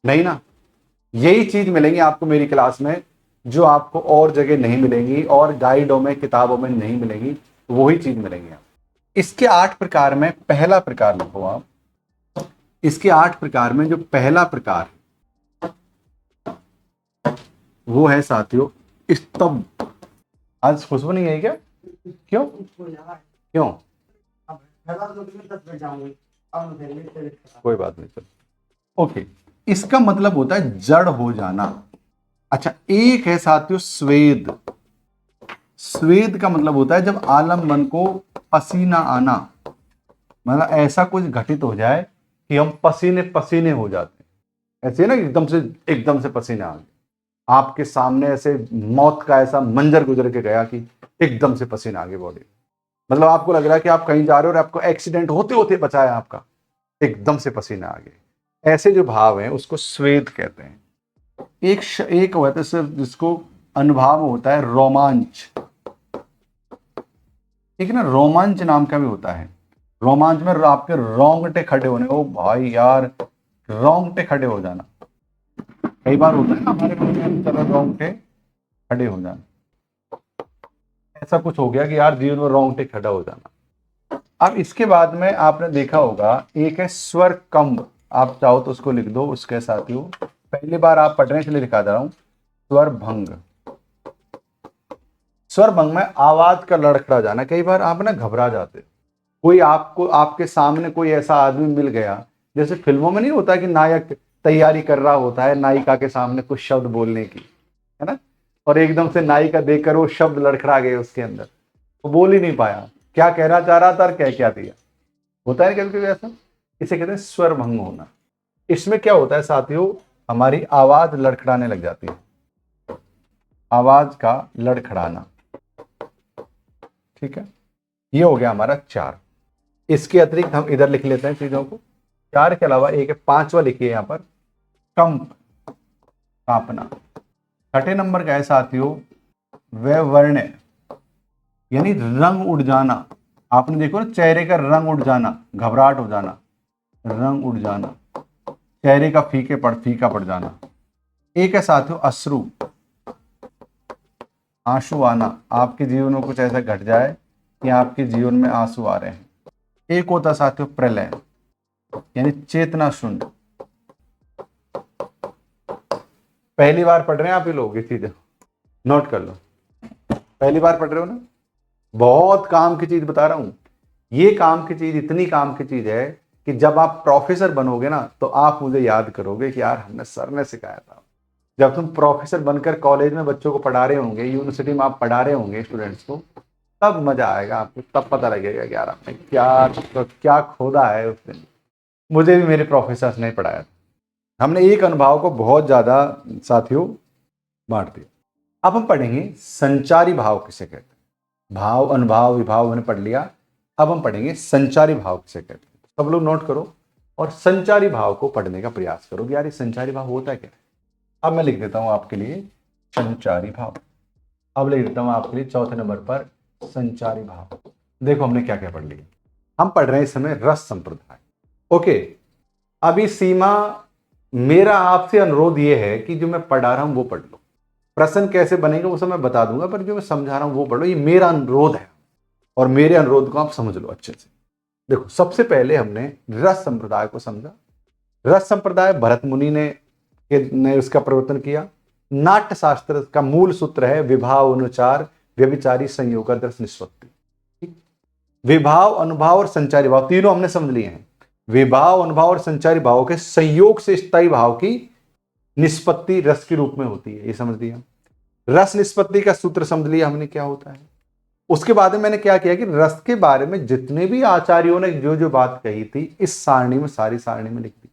नहीं ना? यही चीज मिलेंगी आपको मेरी क्लास में जो आपको और जगह नहीं मिलेंगी और गाइडों में, किताबों में नहीं मिलेंगी, वही चीज मिलेंगी आप। इसके 8 प्रकार में पहला प्रकार लिखो आप। इसके 8 प्रकार में जो पहला प्रकार वो है साथियों स्तब्ध। आज खुशबू नहीं है क्या? क्यों? कोई बात नहीं, चलो। ओके, इसका मतलब होता है जड़ हो जाना। अच्छा, एक है साथियों स्वेद। स्वेद का मतलब होता है जब आलम्बन को पसीना आना, मतलब ऐसा कुछ घटित हो जाए कि हम पसीने पसीने हो जाते हैं। ऐसे ना एकदम से पसीने आ गए आपके सामने, ऐसे मौत का ऐसा मंजर गुजर के गया कि एकदम से पसीना आ गया बॉडी, मतलब आपको लग रहा है कि आप कहीं जा रहे हो और आपको एक्सीडेंट होते होते बचाया आपका, एकदम से पसीना आ गया। ऐसे जो भाव हैं उसको स्वेद कहते हैं। एक होता है सिर्फ जिसको अनुभाव होता है रोमांच। ठीक है ना, रोमांच नाम का भी होता है। रोमांच में आपके रोंगटे खड़े होने, ओ भाई यार, रोंगटे खड़े हो जाना। कई बार होता है ना हमारे मन में रोंगटे खड़े हो जाना, ऐसा कुछ हो गया कि यार जीवन में रोंगटे खड़ा हो जाना। अब इसके बाद में आपने देखा होगा एक है स्वर कंब। आप चाहो तो उसको लिख दो उसके साथियों, पहली बार आप पढ़ने के लिए लिखा जा रहा हूं, स्वर भंग। स्वर भंग में आवाज का लड़खड़ा जाना। कई बार आप ना घबरा जाते, कोई आपको, आपके सामने कोई ऐसा आदमी मिल गया, जैसे फिल्मों में नहीं होता कि नायक तैयारी कर रहा होता है नायिका के सामने कुछ शब्द बोलने की, है ना, और एकदम से नायिका देखकर वो शब्द लड़खड़ा गए उसके अंदर, वो बोल ही नहीं पाया, क्या कहना चाह रहा था और क्या दिया। होता है कभी कभी ऐसा, इसे कहते हैं स्वर भंग होना। इसमें क्या होता है साथियों, हमारी आवाज लड़खड़ाने लग जाती है, आवाज का लड़खड़ाना। ठीक है, ये हो गया हमारा 4। इसके अतिरिक्त हम इधर लिख लेते हैं चीजों को। 4 के अलावा एक है 5वां लिखिए यहां पर, कंप, कांपना। 6ठे नंबर का है साथियों वैवर्ण्य, यानी रंग उड़ जाना। आपने देखो ना, चेहरे का रंग उड़ जाना, घबराहट हो जाना, रंग उड़ जाना, चेहरे का फीका पड़ जाना। एक है साथियों अश्रु, आंसू आना, आपके जीवन में कुछ ऐसा घट जाए कि आपके जीवन में आंसू आ रहे हैं। एक होता साथियों प्रलय, यानी चेतना शून्य। पहली बार पढ़ रहे हैं आप ये लोग, ये चीजें नोट कर लो, पहली बार पढ़ रहे हो ना, बहुत काम की चीज बता रहा हूं। ये काम की चीज, इतनी काम की चीज है कि जब आप प्रोफेसर बनोगे ना तो आप मुझे याद करोगे कि यार हमने सर ने सिखाया था। जब तुम प्रोफेसर बनकर कॉलेज में बच्चों को पढ़ा रहे होंगे, यूनिवर्सिटी में आप पढ़ा रहे होंगे स्टूडेंट्स को, तब मजा आएगा आपको, तब पता लगेगा कि यार आपने क्या खोदा है उस दिन। मुझे भी मेरे प्रोफेसर ने पढ़ाया था। हमने एक अनुभव को बहुत ज्यादा साथियों बांट दिया। अब हम पढ़ेंगे संचारी भाव किसे कहते हैं। भाव, अनुभाव, विभाव हमने पढ़ लिया। अब हम पढ़ेंगे संचारी भाव किसे कहते हैं। सब लोग नोट करो और संचारी भाव को पढ़ने का प्रयास करो कि यार ये संचारी भाव होता है क्या। अब मैं लिख देता हूं आपके लिए संचारी भाव। अब लिख देता हूं आपके लिए चौथे नंबर पर संचारी भाव। देखो हमने क्या क्या पढ़ लिया। हम पढ़ रहे हैं इस समय रस संप्रदाय। ओके, अभी सीमा, मेरा आपसे अनुरोध यह है कि जो मैं पढ़ा रहा हूं वो पढ़ लो। प्रश्न कैसे बनेंगे वो सब मैं बता दूंगा, पर जो मैं समझा रहा हूं वो पढ़ लो। ये मेरा अनुरोध है और मेरे अनुरोध को आप समझ लो अच्छे से। देखो, सबसे पहले हमने रस संप्रदाय को समझा। रस संप्रदाय भरत मुनि ने उसका प्रवर्तन किया। नाट्य शास्त्र का मूल सूत्र है विभाव, अनुचार, व्यभिचारी, संयोग, दर्श, निष्पत्ति। विभाव, अनुभाव और संचारी भाव तीनों हमने समझ लिए हैं। विभाव, अनुभाव और संचारी भाव के संयोग से स्थायी भाव की निष्पत्ति रस के रूप में होती है, ये समझ लिया। रस निष्पत्ति का सूत्र समझ लिया हमने क्या होता है। उसके बाद में मैंने क्या किया कि रस के बारे में जितने भी आचार्यों ने जो जो बात कही थी इस सारणी में, सारी सारणी में लिख दी।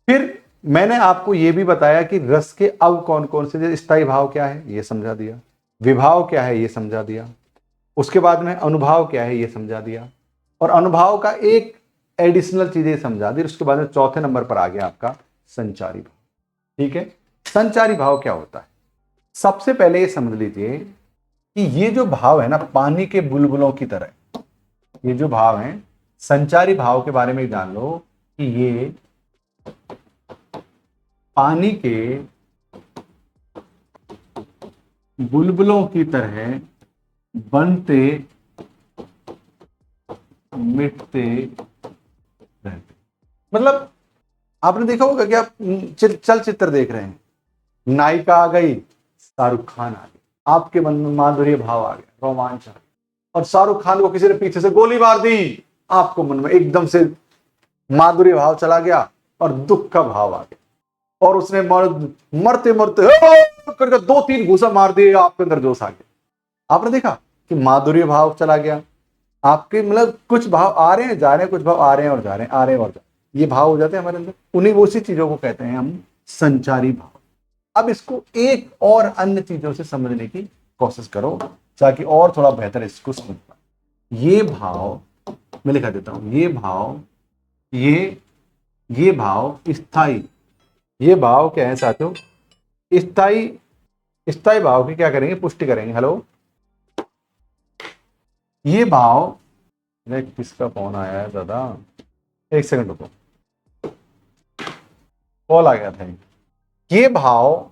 फिर मैंने आपको यह भी बताया कि रस के अब कौन कौन से, स्थायी भाव क्या है ये समझा दिया, विभाव क्या है ये समझा दिया, उसके बाद में अनुभाव क्या है ये समझा दिया, और अनुभाव का एक एडिशनल चीजें समझा दी। उसके बाद में चौथे नंबर पर आ गया आपका संचारी भाव। ठीक है, संचारी भाव क्या होता है। सबसे पहले ये समझ लीजिए कि ये जो भाव है ना पानी के बुलबुलों की तरह, ये जो भाव है संचारी भाव के बारे में जान लो कि ये पानी के बुलबुलों की तरह बनते मिटते रहते। मतलब आपने देखा होगा कि आप चलचित्र देख रहे हैं, नायिका आ गई, शाहरुख खान आ गया, आपके मन में माधुर्य भाव आ गया, रोमांच आ गया, और शाहरुख खान को किसी ने पीछे से गोली मार दी, आपको मन में एकदम से माधुर्य भाव चला गया और दुख का भाव आ गया, और उसने मरते मरते करके 2-3 घूसा मार दिए, आपके अंदर जोश आ गया। आपने देखा कि माधुर्य भाव चला गया आपके, मतलब कुछ भाव आ रहे हैं जा रहे हैं, कुछ भाव आ रहे हैं और जा रहे हैं, आ रहे हैं और जा रहे हैं, ये भाव हो जाते हैं हमारे अंदर। उन्हीं उसी चीजों को कहते हैं हम संचारी भाव। अब इसको एक और अन्य चीजों से समझने की कोशिश करो ताकि और थोड़ा बेहतर इसको समझ पाए। ये भाव मैं लिखा देता हूं, ये भाव, ये भाव स्थाई, ये भाव क्या है साथियों, स्थाई भाव की क्या करेंगे, पुष्टि करेंगे। हेलो, ये भाव, किसका फोन आया है दादा, एक सेकंड रुको, कॉल आ गया था। ये भाव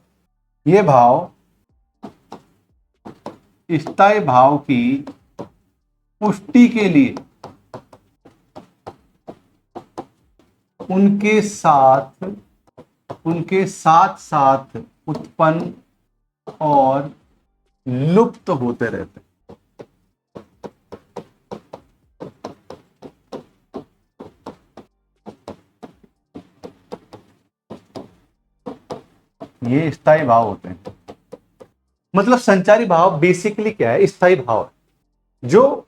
स्थाई भाव की पुष्टि के लिए उनके साथ साथ उत्पन्न और लुप्त होते रहते। ये स्थायी भाव होते हैं। मतलब संचारी भाव बेसिकली क्या है, स्थायी भाव है जो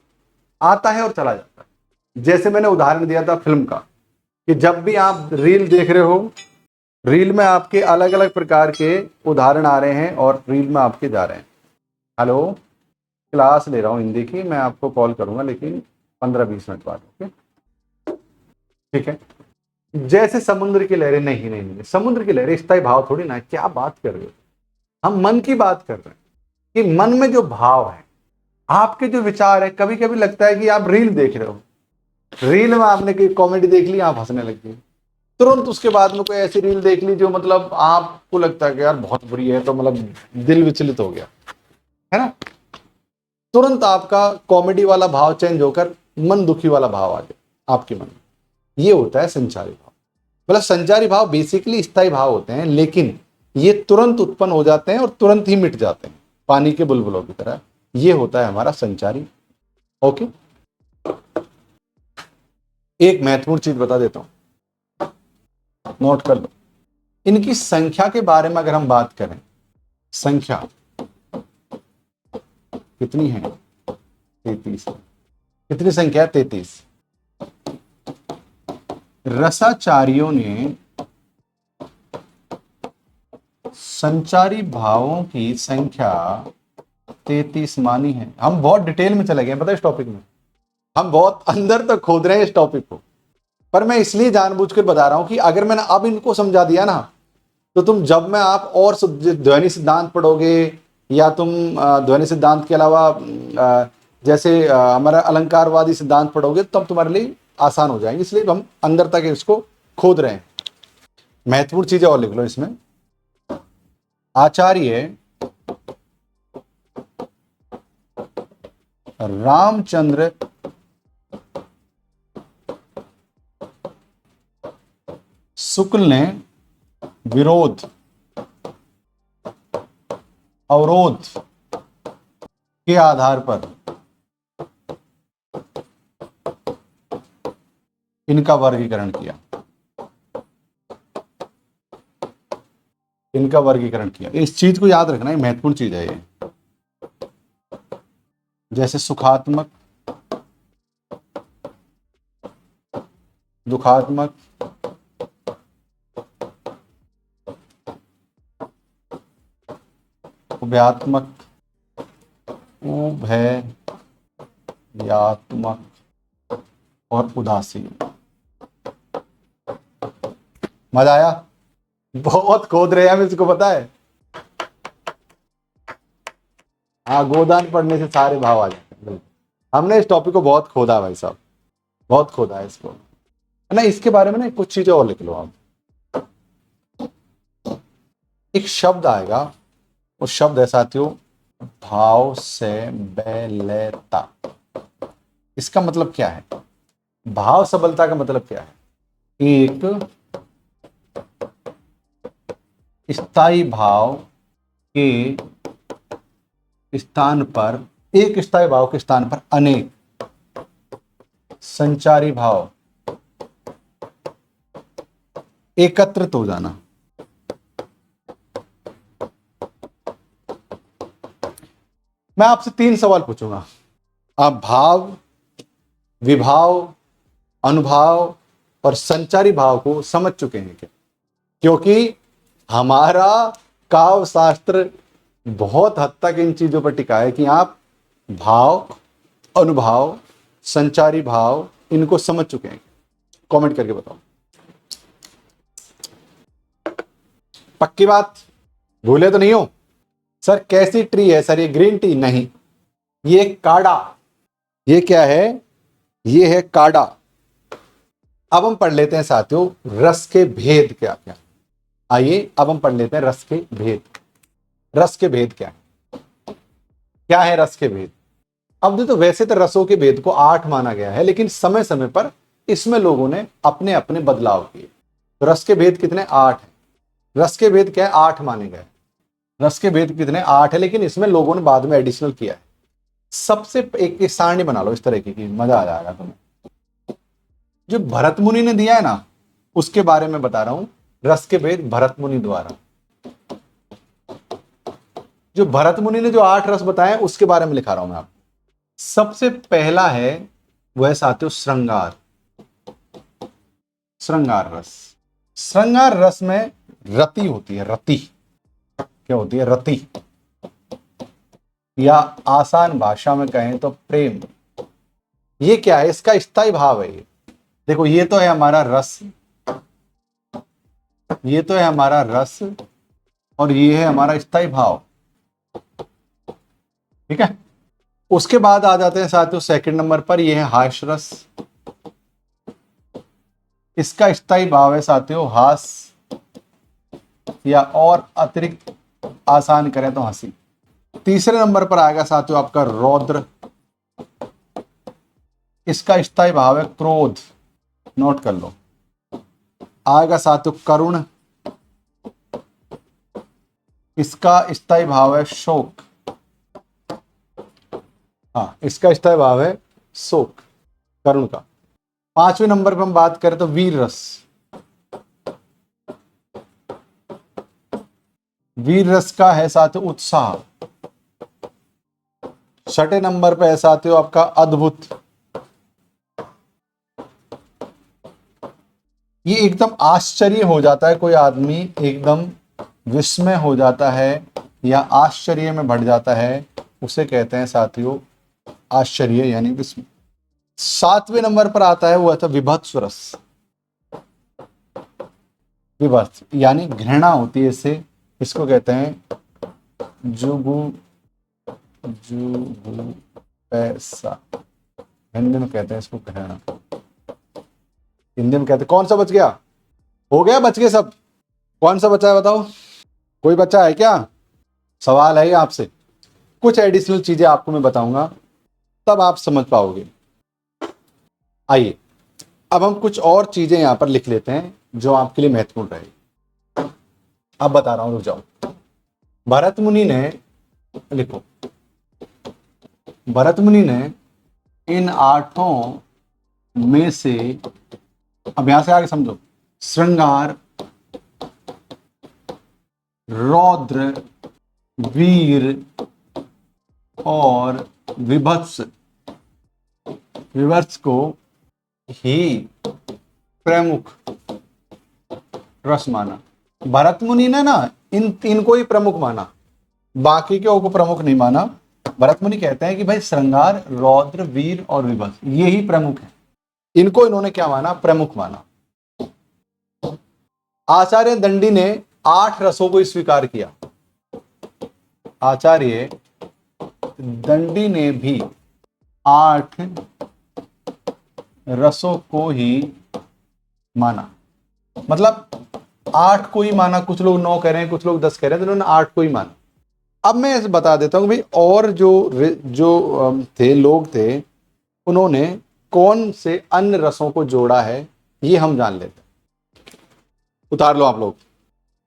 आता है और चला जाता है। जैसे मैंने उदाहरण दिया था फिल्म का कि जब भी आप रील देख रहे हो, रील में आपके अलग अलग प्रकार के उदाहरण आ रहे हैं और रील में आपके जा रहे हैं। हेलो, क्लास ले रहा हूं हिंदी की, मैं आपको कॉल करूंगा लेकिन 15-20 मिनट बाद। ओके, ठीक है। जैसे समुद्र की लहरें, नहीं, समुद्र की लहरें स्थायी भाव थोड़ी ना है, क्या बात कर रहे हो। हम मन की बात कर रहे हैं कि मन में जो भाव है, आपके जो विचार है, कभी कभी लगता है कि आप रील देख रहे हो, रील में आपने कोई कॉमेडी देख ली, आप हंसने लग गए, तुरंत उसके बाद में कोई ऐसी रील देख ली जो मतलब आपको लगता है कि यार बहुत बुरी है, तो मतलब दिल विचलित हो गया, है ना। तुरंत आपका कॉमेडी वाला भाव चेंज होकर मन दुखी वाला भाव आ गया आपके मन में। ये होता है संचारी भाव। मतलब संचारी भाव बेसिकली स्थायी भाव होते हैं, लेकिन ये तुरंत उत्पन्न हो जाते हैं और तुरंत ही मिट जाते हैं, पानी के बुलबुलों की तरह। ये होता है हमारा संचारी। ओके, एक महत्वपूर्ण चीज बता देता हूं, नोट कर लो। इनकी संख्या के बारे में अगर हम बात करें, संख्या कितनी है? 33। कितनी संख्या है? 33। रसाचार्यों ने संचारी भावों की संख्या 33 मानी है। हम बहुत डिटेल में चले गए पता है इस टॉपिक में, हम बहुत अंदर तक खोद रहे हैं इस टॉपिक को, पर मैं इसलिए जानबूझकर बता रहा हूं कि अगर मैंने अब इनको समझा दिया ना, तो तुम जब में आप और ध्वनि सिद्धांत पढ़ोगे, या तुम ध्वनि सिद्धांत के अलावा जैसे हमारा अलंकारवादी सिद्धांत पढ़ोगे, तब तुम्हारे लिए आसान हो जाएंगे। इसलिए हम अंदर तक इसको खोद रहे हैं। महत्वपूर्ण चीजें और लिख लो इसमें। आचार्य रामचंद्र शुक्ल ने विरोध अवरोध के आधार पर इनका वर्गीकरण किया। इनका वर्गीकरण किया। इस चीज को याद रखना, ये महत्वपूर्ण चीज है ये। जैसे सुखात्मक, दुखात्मक, उभयात्मक, उभयात्मक और उदासीन। मजा आया? बहुत खोद रहे हैं हम इसको, पता है। हाँ, गोदान पढ़ने से सारे भाव आ जाते हैं। हमने इस टॉपिक को बहुत खोदा भाई साहब, बहुत खोदा है इसको, है ना। इसके बारे में ना कुछ चीजें और लिख लो आप। एक शब्द आएगा, वो शब्द है साथियों भाव से बेलता। इसका मतलब क्या है? भाव सबलता का मतलब क्या है? एक स्थायी भाव के स्थान पर, एक स्थायी भाव के स्थान पर अनेक संचारी भाव एकत्रित हो जाना। मैं आपसे 3 सवाल पूछूंगा, आप भाव, विभाव, अनुभाव और संचारी भाव को समझ चुके हैं क्या? क्योंकि हमारा काव्य शास्त्र बहुत हद तक इन चीजों पर टिका है कि आप भाव, अनुभाव, संचारी भाव इनको समझ चुके हैं। कमेंट करके बताओ। पक्की बात? भूले तो नहीं हो? सर कैसी ट्री है सर ये? ग्रीन टी नहीं, ये काढ़ा। ये क्या है? ये है काढ़ा। अब हम पढ़ लेते हैं साथियों रस के भेद क्या क्या। आइए अब हम पढ़ लेते हैं रस के भेद। रस के भेद क्या है? क्या है रस के भेद? अब तो वैसे तो रसों के भेद को 8 माना गया है, लेकिन समय समय पर इसमें लोगों ने अपने अपने बदलाव किए। तो रस के भेद कितने? 8 है। रस के भेद क्या है? 8 माने गए। रस के भेद कितने? 8 है, लेकिन इसमें लोगों ने बाद में एडिशनल किया है। सबसे एक सारणी बना लो इस तरह की, मजा आ जाएगा तुम्हें। जो भरत मुनि ने दिया है ना, उसके बारे में बता रहा हूं। रस के भेद भरत मुनि द्वारा, जो भरत मुनि ने जो 8 रस बताए उसके बारे में लिखा रहा हूं मैं आपको। सबसे पहला है वह साथियों श्रृंगार। श्रृंगार रस। श्रृंगार रस में रति होती है। रति क्या होती है? रति, या आसान भाषा में कहें तो प्रेम। ये क्या है? इसका स्थायी भाव है। ये देखो, ये तो है हमारा रस, ये तो है हमारा रस, और ये है हमारा स्थायी भाव। ठीक है। उसके बाद आ जाते हैं साथियों सेकंड नंबर पर, ये है हास्य रस। इसका स्थायी भाव है साथियों हास, या और अतिरिक्त आसान करें तो हंसी। तीसरे नंबर पर आएगा साथियों आपका रौद्र। इसका स्थायी भाव है क्रोध। नोट कर लो। आएगा साथियों करुण। इसका स्थायी भाव है शोक। हाँ, इसका स्थायी भाव है शोक, करुण का। 5वें नंबर पर हम बात करें तो वीर रस। वीर रस का है साथियों उत्साह। छठे नंबर पे है साथियों आपका अद्भुत। ये एकदम आश्चर्य हो जाता है कोई आदमी, एकदम विस्मय हो जाता है या आश्चर्य में बढ़ जाता है, उसे कहते हैं साथियों आश्चर्य यानी विस्मय। सातवें नंबर पर आता है वो आता विभत्स रस। विभत्स यानी घृणा होती है इससे, इसको कहते हैं जुगु जुगु पैसा, हिंदी में कहते हैं इसको घृणा, हिंदी में कहते हैं। कौन सा बच गया? हो गया, बच गए सब। कौन सा बचा है बताओ? कोई बच्चा है क्या? सवाल है आपसे, कुछ एडिशनल चीजें आपको मैं बताऊंगा तब आप समझ पाओगे। आइए अब हम कुछ और चीजें यहां पर लिख लेते हैं जो आपके लिए महत्वपूर्ण रहेगी। अब बता रहा हूं, रुक जाओ। भरत मुनि ने, लिखो, भरत मुनि ने इन आठों में से, अब यहां से आगे समझो, श्रृंगार, रौद्र, वीर और विभत्स, विभत्स को ही प्रमुख रस माना। भरत मुनि ने ना इन तीन को ही प्रमुख माना, बाकी के को प्रमुख नहीं माना। भरत मुनि कहते हैं कि भाई श्रृंगार, रौद्र, वीर और विभत्स ये ही प्रमुख है, इनको इन्होंने क्या माना? प्रमुख माना। आचार्य दंडी ने 8 रसों को स्वीकार किया। आचार्य दंडी ने भी 8 रसों को ही माना, मतलब 8 को ही माना। कुछ लोग 9 कह रहे हैं, कुछ लोग 10 कह रहे हैं, तो उन्होंने 8 को ही माना। अब मैं ऐसे बता देता हूं भाई, और जो थे लोग थे, उन्होंने कौन से अन्य रसों को जोड़ा है ये हम जान लेते हैं। उतार लो आप लोग।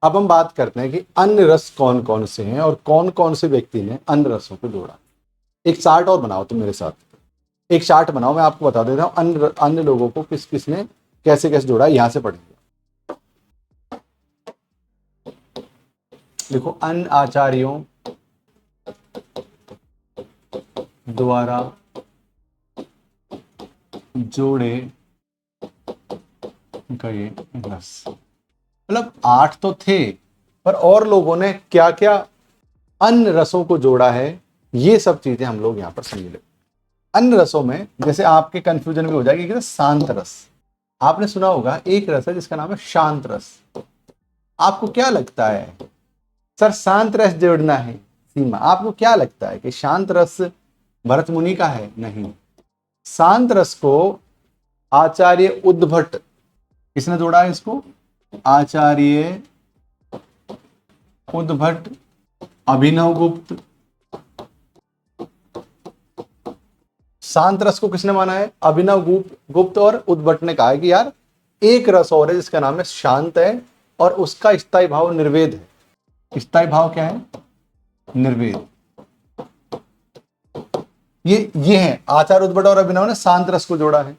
अब हम बात करते हैं कि अन्य रस कौन कौन से हैं और कौन कौन से व्यक्ति ने अन्य रसों को जोड़ा। एक चार्ट और बनाओ तुम मेरे साथ, एक चार्ट बनाओ, मैं आपको बता देता हूं अन्य लोगों को किस किस ने कैसे कैसे जोड़ा, यहां से पढ़ेंगे। देखो, अन्य आचार्यों द्वारा जोड़े गए रस, मतलब 8 तो थे, पर और लोगों ने क्या क्या अन्य रसों को जोड़ा है, ये सब चीजें हम लोग यहां पर समझ ले। अन्य रसों में जैसे आपके कंफ्यूजन में हो जाएगी कि शांत रस, आपने सुना होगा एक रस है जिसका नाम है शांत रस। आपको क्या लगता है सर शांत रस जोड़ना है? सीमा, आपको क्या लगता है कि शांत रस भरत मुनि का है? नहीं, शांत रस को आचार्य उद्भट, किसने जोड़ा है इसको? आचार्य उद्भट, अभिनव गुप्त। शांत रस को किसने माना है? अभिनव गुप्त और उद्भट ने कहा है कि यार एक रस और है जिसका नाम है शांत है और उसका स्थायी भाव निर्वेद है। स्थायी भाव क्या है? निर्वेद। ये है, आचार्य उद्भट और अभिनव ने शांत रस को जोड़ा है।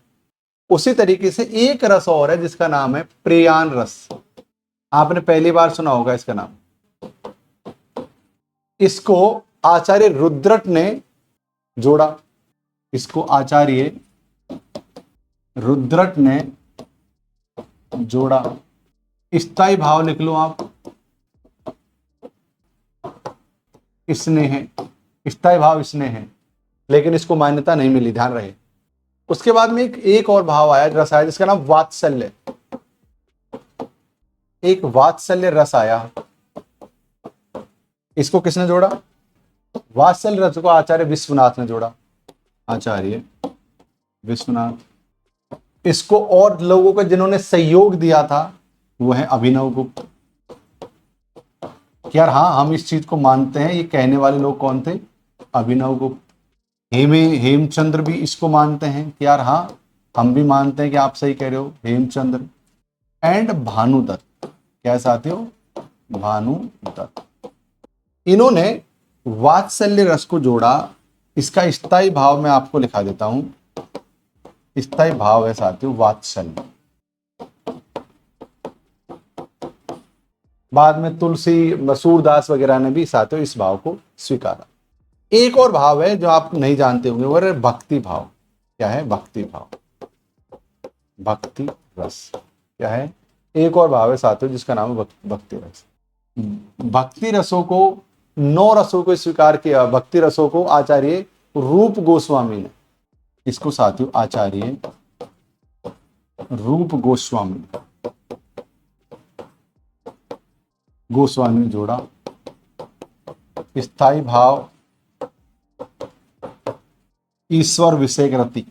उसी तरीके से एक रस और है जिसका नाम है प्रेयान रस, आपने पहली बार सुना होगा इसका नाम। इसको आचार्य रुद्रट ने जोड़ा, इसको आचार्य रुद्रट ने जोड़ा। स्थायी भाव लिख लो आप, इसने है, स्थायी भाव इसने है, लेकिन इसको मान्यता नहीं मिली, ध्यान रहे। उसके बाद में एक और भाव आया, रस आया जिसका नाम वात्सल्य। एक वात्सल्य रस आया, इसको किसने जोड़ा? वात्सल्य रस को आचार्य विश्वनाथ ने जोड़ा, आचार्य विश्वनाथ। इसको और लोगों को जिन्होंने सहयोग दिया था वो है अभिनव गुप्त। यार हाँ, हम इस चीज को मानते हैं, ये कहने वाले लोग कौन थे? अभिनव गुप्त। हेमचंद्र भी इसको मानते हैं कि यार हाँ, हम भी मानते हैं कि आप सही कह रहे हो, हेमचंद्र। एंड भानुदत्त, क्या साथियों? भानुदत्त। इन्होंने वात्सल्य रस को जोड़ा। इसका स्थायी भाव मैं आपको लिखा देता हूं, स्थायी भाव है साथियों वात्सल्य। बाद में तुलसी सूरदास वगैरह ने भी साथियों इस भाव को स्वीकारा। एक और भाव है जो आप नहीं जानते होंगे, वो है भक्ति भाव। क्या है? भक्ति भाव, भक्ति रस। क्या है? एक और भाव है साथियों जिसका नाम है भक्ति रस। भक्ति रसों को, 9 रसों को स्वीकार किया। भक्ति रसों को आचार्य रूप गोस्वामी ने, इसको साथियों आचार्य रूप गोस्वामी ने जोड़ा। स्थाई भाव, ईश्वर विषय रति।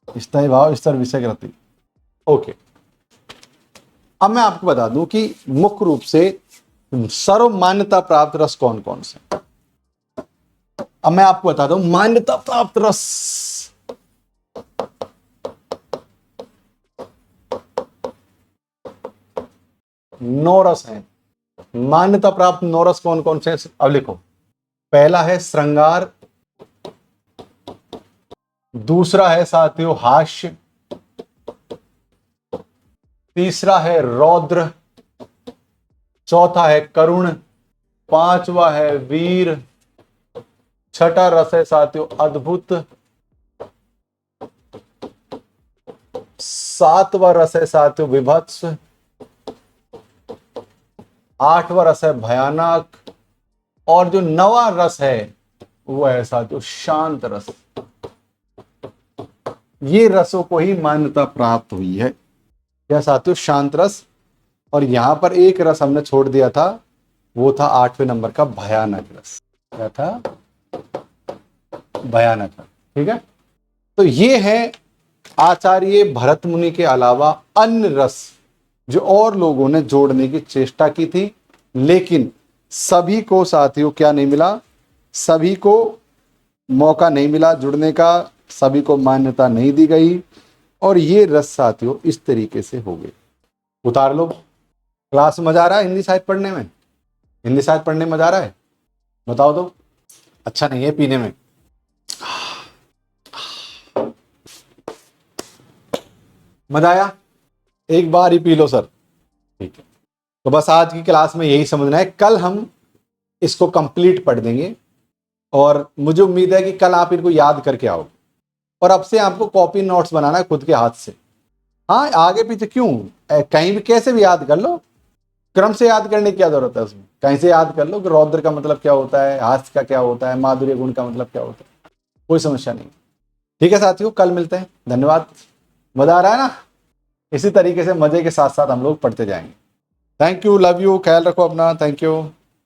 स्थाई भाव, ईश्वर विषय रति। ओके, अब मैं आपको बता दूं कि मुख्य रूप से सर्व मान्यता प्राप्त रस कौन कौन से। अब मैं आपको बता दूं मान्यता प्राप्त रस। नौ रस हैं। मान्यता प्राप्त 9 रस कौन कौन से हैं? अब लिखो। पहला है श्रृंगार, दूसरा है साथियों हास्य, तीसरा है रौद्र, चौथा है करुण, पांचवा है वीर, छठा रस है साथियों अद्भुत, सातवां रस है साथियों विभत्स, आठवां रस है भयानक, और जो 9वां रस है वो है साथियों शांत रस। ये रसों को ही मान्यता प्राप्त हुई है। क्या साथियों? शांत रस। और यहां पर एक रस हमने छोड़ दिया था, वो था 8वें नंबर का भयानक रस। क्या था? भयानक रस। ठीक है, तो ये है आचार्य भरत मुनि के अलावा अन्य रस जो और लोगों ने जोड़ने की चेष्टा की थी, लेकिन सभी को साथियों क्या नहीं मिला, सभी को मौका नहीं मिला जुड़ने का, सभी को मान्यता नहीं दी गई, और ये रस साथियों इस तरीके से हो गए। उतार लो। क्लास में मजा आ रहा है हिंदी साहित्य पढ़ने में? हिंदी साहित्य पढ़ने में मजा आ रहा है? बताओ तो। अच्छा नहीं है पीने में? मजा आया? एक बार ही पी लो सर। ठीक है, तो बस आज की क्लास में यही समझना है। कल हम इसको कंप्लीट पढ़ देंगे, और मुझे उम्मीद है कि कल आप इनको याद करके आओ। और अब से आपको कॉपी नोट्स बनाना है खुद के हाथ से। हाँ, आगे पीछे क्यों, कहीं भी कैसे भी याद कर लो, क्रम से याद करने की क्या जरूरत है उसमें। कहीं से याद कर लो कि रौद्र का मतलब क्या होता है, हास्य का क्या होता है, माधुर्य गुण का मतलब क्या होता है, कोई समस्या नहीं। ठीक है साथियों, कल मिलते हैं। धन्यवाद। मजा आ रहा है ना? इसी तरीके से मजे के साथ साथ हम लोग पढ़ते जाएंगे। थैंक यू, लव यू, ख्याल रखो अपना। Thank you.